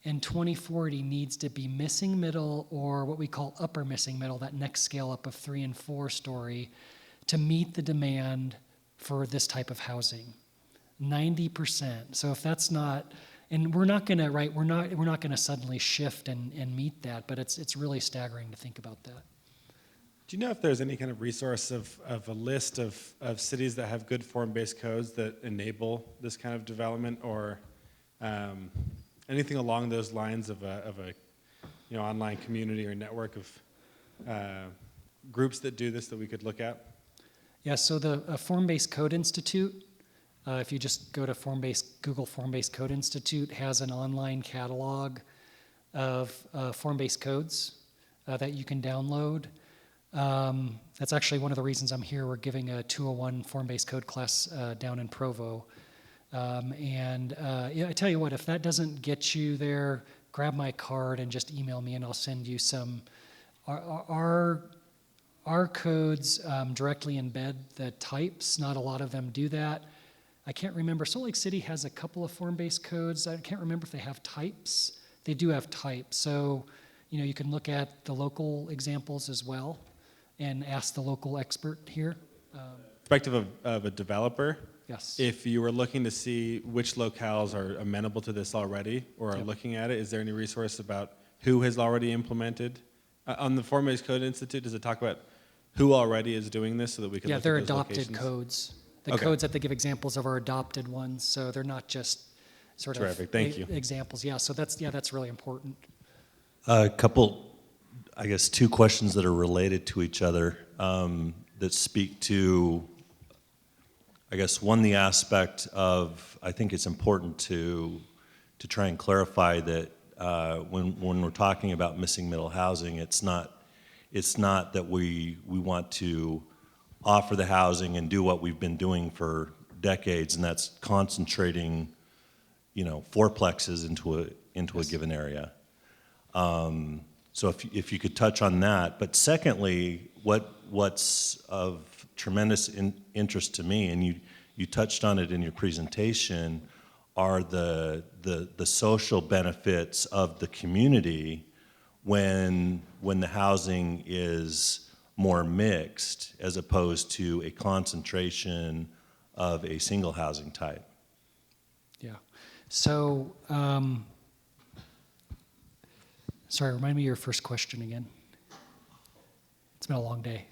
and 2040 needs to be missing middle or what we call upper missing middle, that next scale up of 3 and 4 story, to meet the demand for this type of housing. 90%. So if that's not, and we're not gonna, right, we're not gonna suddenly shift and meet that, but it's really staggering to think about that. Do you know if there's any kind of resource of a list of cities that have good form-based codes that enable this kind of development, or anything along those lines of a online community or network of groups that do this that we could look at? Yeah, so the Form-Based Code Institute, if you just go to Google Form-Based Code Institute, has an online catalog of form-based codes that you can download. That's actually one of the reasons I'm here. We're giving a 201 form-based code class down in Provo. Yeah, I tell you what, if that doesn't get you there, grab my card and just email me and I'll send you some. Our codes directly embed the types. Not a lot of them do that. I can't remember. Salt Lake City has a couple of form-based codes. I can't remember if they have types. They do have types. So you can look at the local examples as well and ask the local expert here. Perspective of a developer, Yes. if you were looking to see which locales are amenable to this already or are Yep. looking at it, is there any resource about who has already implemented? On the Form-Based Code Institute, does it talk about who already is doing this so that we can Yeah, look they're at those adopted locations? codes. The Okay. codes that they give examples of are adopted ones, so they're not just sort of Terrific. Thank you. examples. Yeah, so that's really important. A couple, I guess, two questions that are related to each other that speak to, I guess, one, the aspect of, I think it's important to try and clarify that when we're talking about missing middle housing, it's not that we want to offer the housing and do what we've been doing for decades, and that's concentrating, fourplexes into a given area. So if you could touch on that. But secondly, what's of tremendous interest to me, and you touched on it in your presentation, are the social benefits of the community when the housing is more mixed as opposed to a concentration of a single housing type. Yeah. So, sorry, remind me of your first question again. It's been a long day.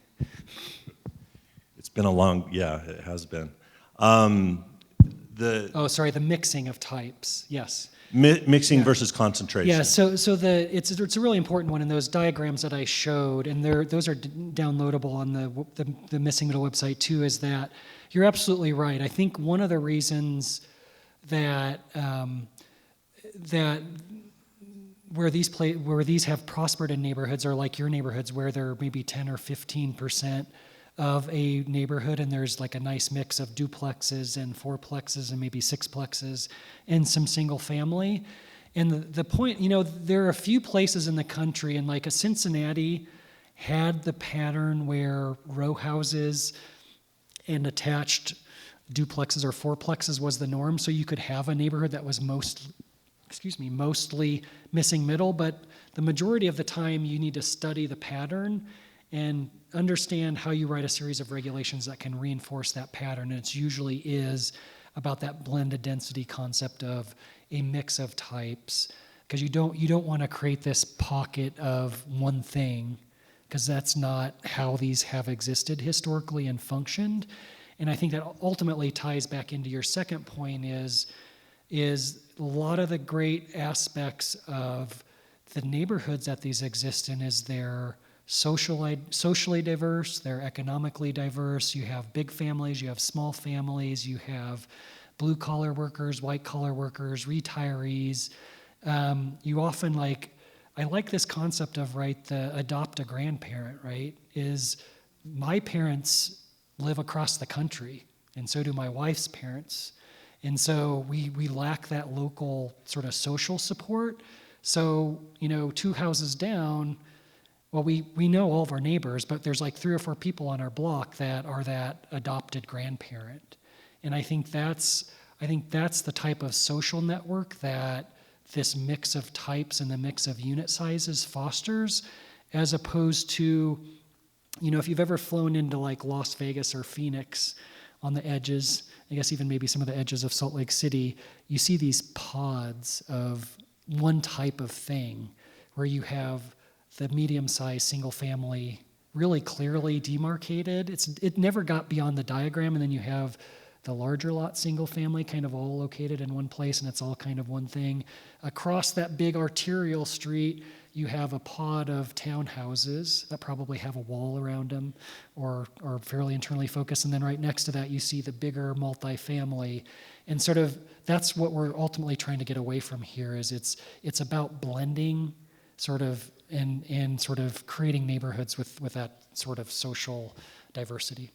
It's been it has been. Oh, sorry, the mixing of types. Yes. Mixing versus concentration. Yeah. So it's a really important one in those diagrams that I showed, and those are downloadable on the Missing Middle website too. Is that you're absolutely right. I think one of the reasons that where these have prospered in neighborhoods are like your neighborhoods where there are maybe 10 or 15% of a neighborhood, and there's like a nice mix of duplexes and fourplexes and maybe sixplexes and some single family. And the point, there are a few places in the country, and like a Cincinnati had the pattern where row houses and attached duplexes or fourplexes was the norm. So you could have a neighborhood that was mostly missing middle, but the majority of the time you need to study the pattern and understand how you write a series of regulations that can reinforce that pattern. And it usually is about that blended density concept of a mix of types, because you don't want to create this pocket of one thing, because that's not how these have existed historically and functioned. And I think that ultimately ties back into your second point is a lot of the great aspects of the neighborhoods that these exist in is they're socially diverse, they're economically diverse. You have big families, you have small families, you have blue collar workers, white collar workers, retirees. You often I like this concept of, the adopt a grandparent, is my parents live across the country, and so do my wife's parents. And so we lack that local sort of social support. So, 2 houses down, well, we know all of our neighbors, but there's like 3 or 4 people on our block that are that adopted grandparent. And I think that's the type of social network that this mix of types and the mix of unit sizes fosters, as opposed to, if you've ever flown into like Las Vegas or Phoenix on the edges, I guess even maybe some of the edges of Salt Lake City, you see these pods of one type of thing where you have the medium-sized single family really clearly demarcated. It never got beyond the diagram, and then you have the larger lot single family kind of all located in one place, and it's all kind of one thing. Across that big arterial street, you have a pod of townhouses that probably have a wall around them or are fairly internally focused, and then right next to that you see the bigger multifamily. And sort of that's what we're ultimately trying to get away from here, is it's about blending sort of and sort of creating neighborhoods with that sort of social diversity.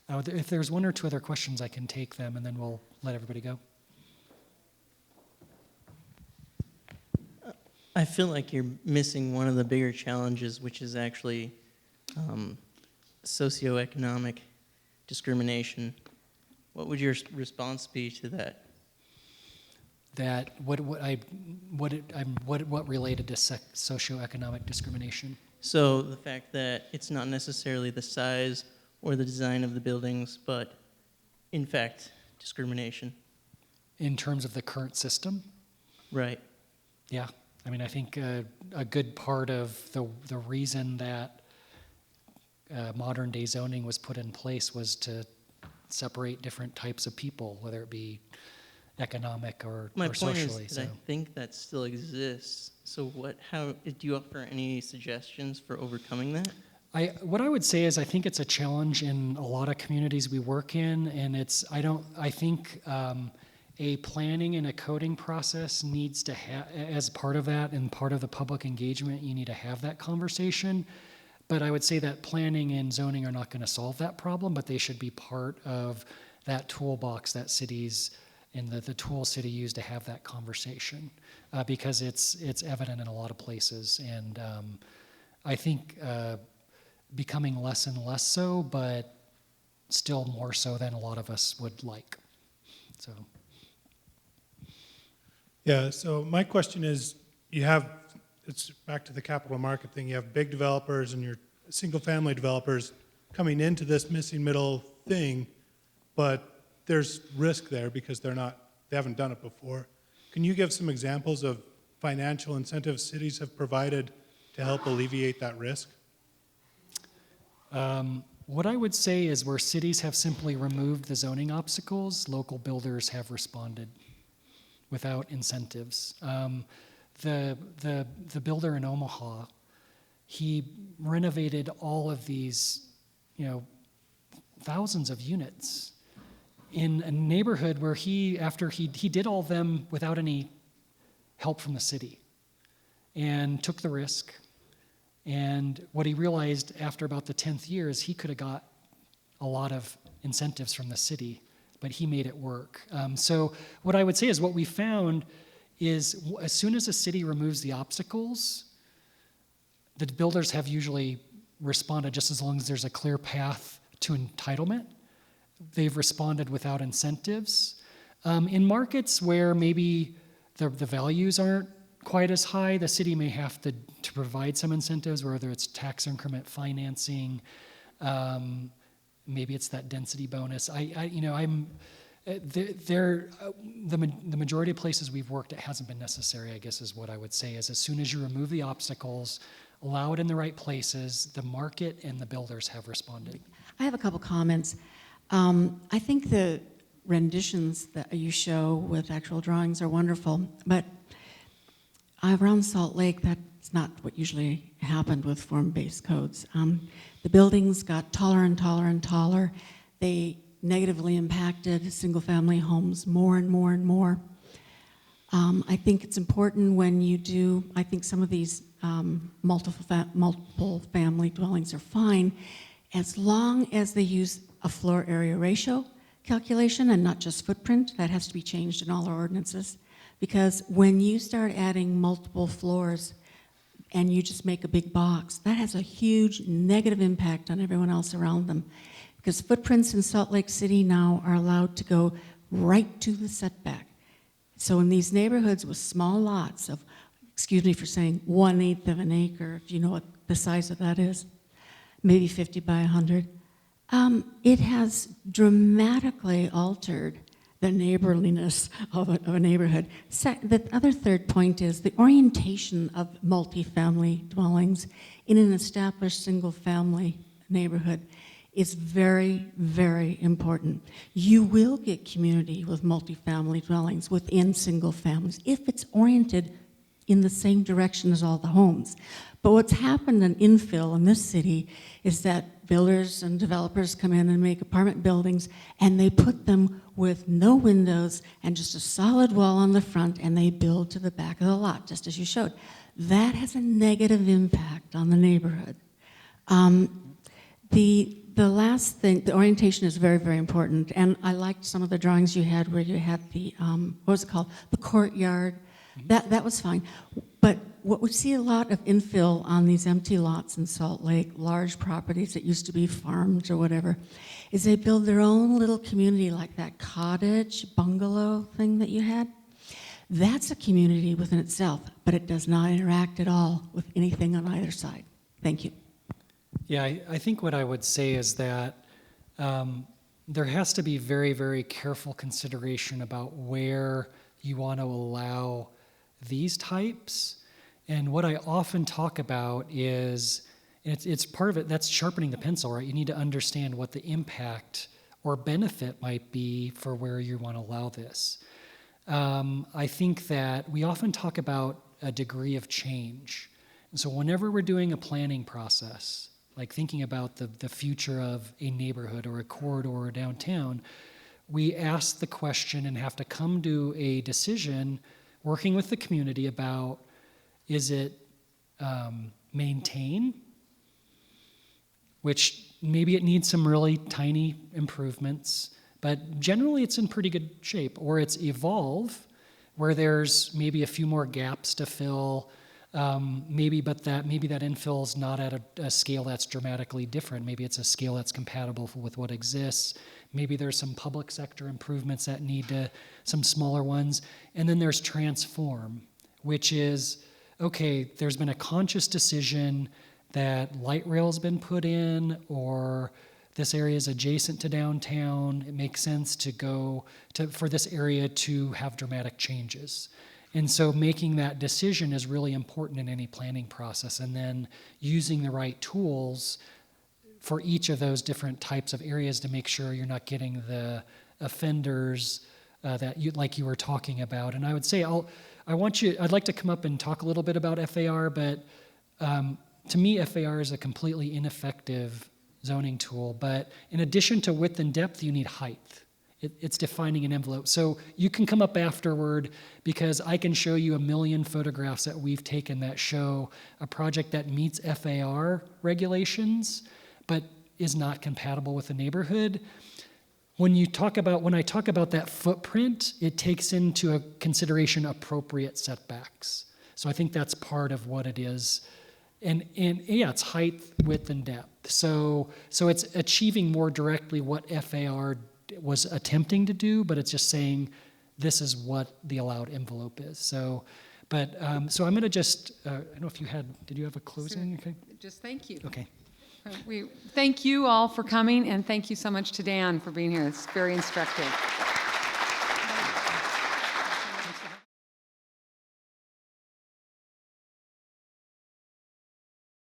If there's 1 or 2 other questions, I can take them, and then we'll let everybody go. I feel like you're missing one of the bigger challenges, which is actually socioeconomic discrimination. What would your response be to that? that what related to socioeconomic discrimination? So the fact that it's not necessarily the size or the design of the buildings, but in fact, discrimination. In terms of the current system? Right. Yeah, I mean, I think a good part of the reason that modern day zoning was put in place was to separate different types of people, whether it be economic or My point socially. is that I think that still exists. So how do you offer any suggestions for overcoming that? What I would say is I think it's a challenge in a lot of communities we work in, and I think a planning and a coding process needs to have, as part of that and part of the public engagement, you need to have that conversation. But I would say that planning and zoning are not going to solve that problem, but they should be part of that toolbox that cities and the tools city use to have that conversation, because it's evident in a lot of places, and I think becoming less and less so, but still more so than a lot of us would like. So. Yeah, so my question is, it's back to the capital market thing, you have big developers and your single-family developers coming into this missing middle thing, but there's risk there because they haven't done it before. Can you give some examples of financial incentives cities have provided to help alleviate that risk? What I would say is where cities have simply removed the zoning obstacles, local builders have responded without incentives. The builder in Omaha, he renovated all of these, thousands of units in a neighborhood where after he did all of them without any help from the city, and took the risk. And what he realized after about the 10th year is he could have got a lot of incentives from the city, but he made it work. So what I would say is what we found is as soon as a city removes the obstacles, the builders have usually responded just as long as there's a clear path to entitlement. They've responded without incentives. In markets where maybe the values aren't quite as high, the city may have to provide some incentives, whether it's tax increment financing, maybe it's that density bonus. The majority of places we've worked, it hasn't been necessary, I guess is what I would say, is as soon as you remove the obstacles, allow it in the right places, the market and the builders have responded. I have a couple comments. I think the renditions that you show with actual drawings are wonderful, but around Salt Lake, that's not what usually happened with form-based codes. The buildings got taller and taller and taller. They negatively impacted single-family homes more and more and more. I think it's important when you do, I think some of these multiple family dwellings are fine, as long as they use a floor area ratio calculation and not just footprint. That has to be changed in all our ordinances. Because when you start adding multiple floors and you just make a big box, that has a huge negative impact on everyone else around them. Because footprints in Salt Lake City now are allowed to go right to the setback. So in these neighborhoods with small lots of, excuse me for saying 1/8 of an acre, if you know what the size of that is, maybe 50 by 100, it has dramatically altered the neighborliness of a neighborhood. The other third point is the orientation of multifamily dwellings in an established single-family neighborhood is very, very important. You will get community with multifamily dwellings within single families if it's oriented in the same direction as all the homes. But what's happened in infill in this city is that builders and developers come in and make apartment buildings, and they put them with no windows and just a solid wall on the front, and they build to the back of the lot, just as you showed. That has a negative impact on the neighborhood. The last thing, the orientation is very, very important, and I liked some of the drawings you had where you had the, what was it called? The courtyard. That was fine. But what we see a lot of infill on these empty lots in Salt Lake, large properties that used to be farms or whatever, is they build their own little community like that cottage bungalow thing that you had. That's a community within itself, but it does not interact at all with anything on either side. Thank you. Yeah, I think what I would say is that there has to be very, very careful consideration about where you want to allow these types. And what I often talk about is, it's part of it, that's sharpening the pencil, right? You need to understand what the impact or benefit might be for where you want to allow this. I think that we often talk about a degree of change. And so whenever we're doing a planning process, like thinking about the future of a neighborhood or a corridor or downtown, we ask the question and have to come to a decision working with the community about, is it maintain, which maybe it needs some really tiny improvements, but generally it's in pretty good shape, or it's evolve, where there's maybe a few more gaps to fill, maybe that infill is not at a scale that's dramatically different. Maybe it's a scale that's compatible with what exists. Maybe there's some public sector improvements that need some smaller ones. And then there's transform, which is, okay, there's been a conscious decision that light rail's been put in, or this area is adjacent to downtown. It makes sense for this area to have dramatic changes. And so making that decision is really important in any planning process, and then using the right tools for each of those different types of areas to make sure you're not getting the offenders like you were talking about. And I would say I'd like to come up and talk a little bit about FAR, but to me, FAR is a completely ineffective zoning tool. But in addition to width and depth, you need height. It's defining an envelope. So you can come up afterward, because I can show you 1 million photographs that we've taken that show a project that meets FAR regulations, but is not compatible with the neighborhood. When I talk about that footprint, it takes into a consideration appropriate setbacks. So I think that's part of what it is. And yeah, it's height, width, and depth. So it's achieving more directly what FAR was attempting to do, but it's just saying this is what the allowed envelope is. So I'm going to just, I don't know if did you have a closing? Okay. Just thank you. Okay. We thank you all for coming, and thank you so much to Dan for being here. It's very instructive.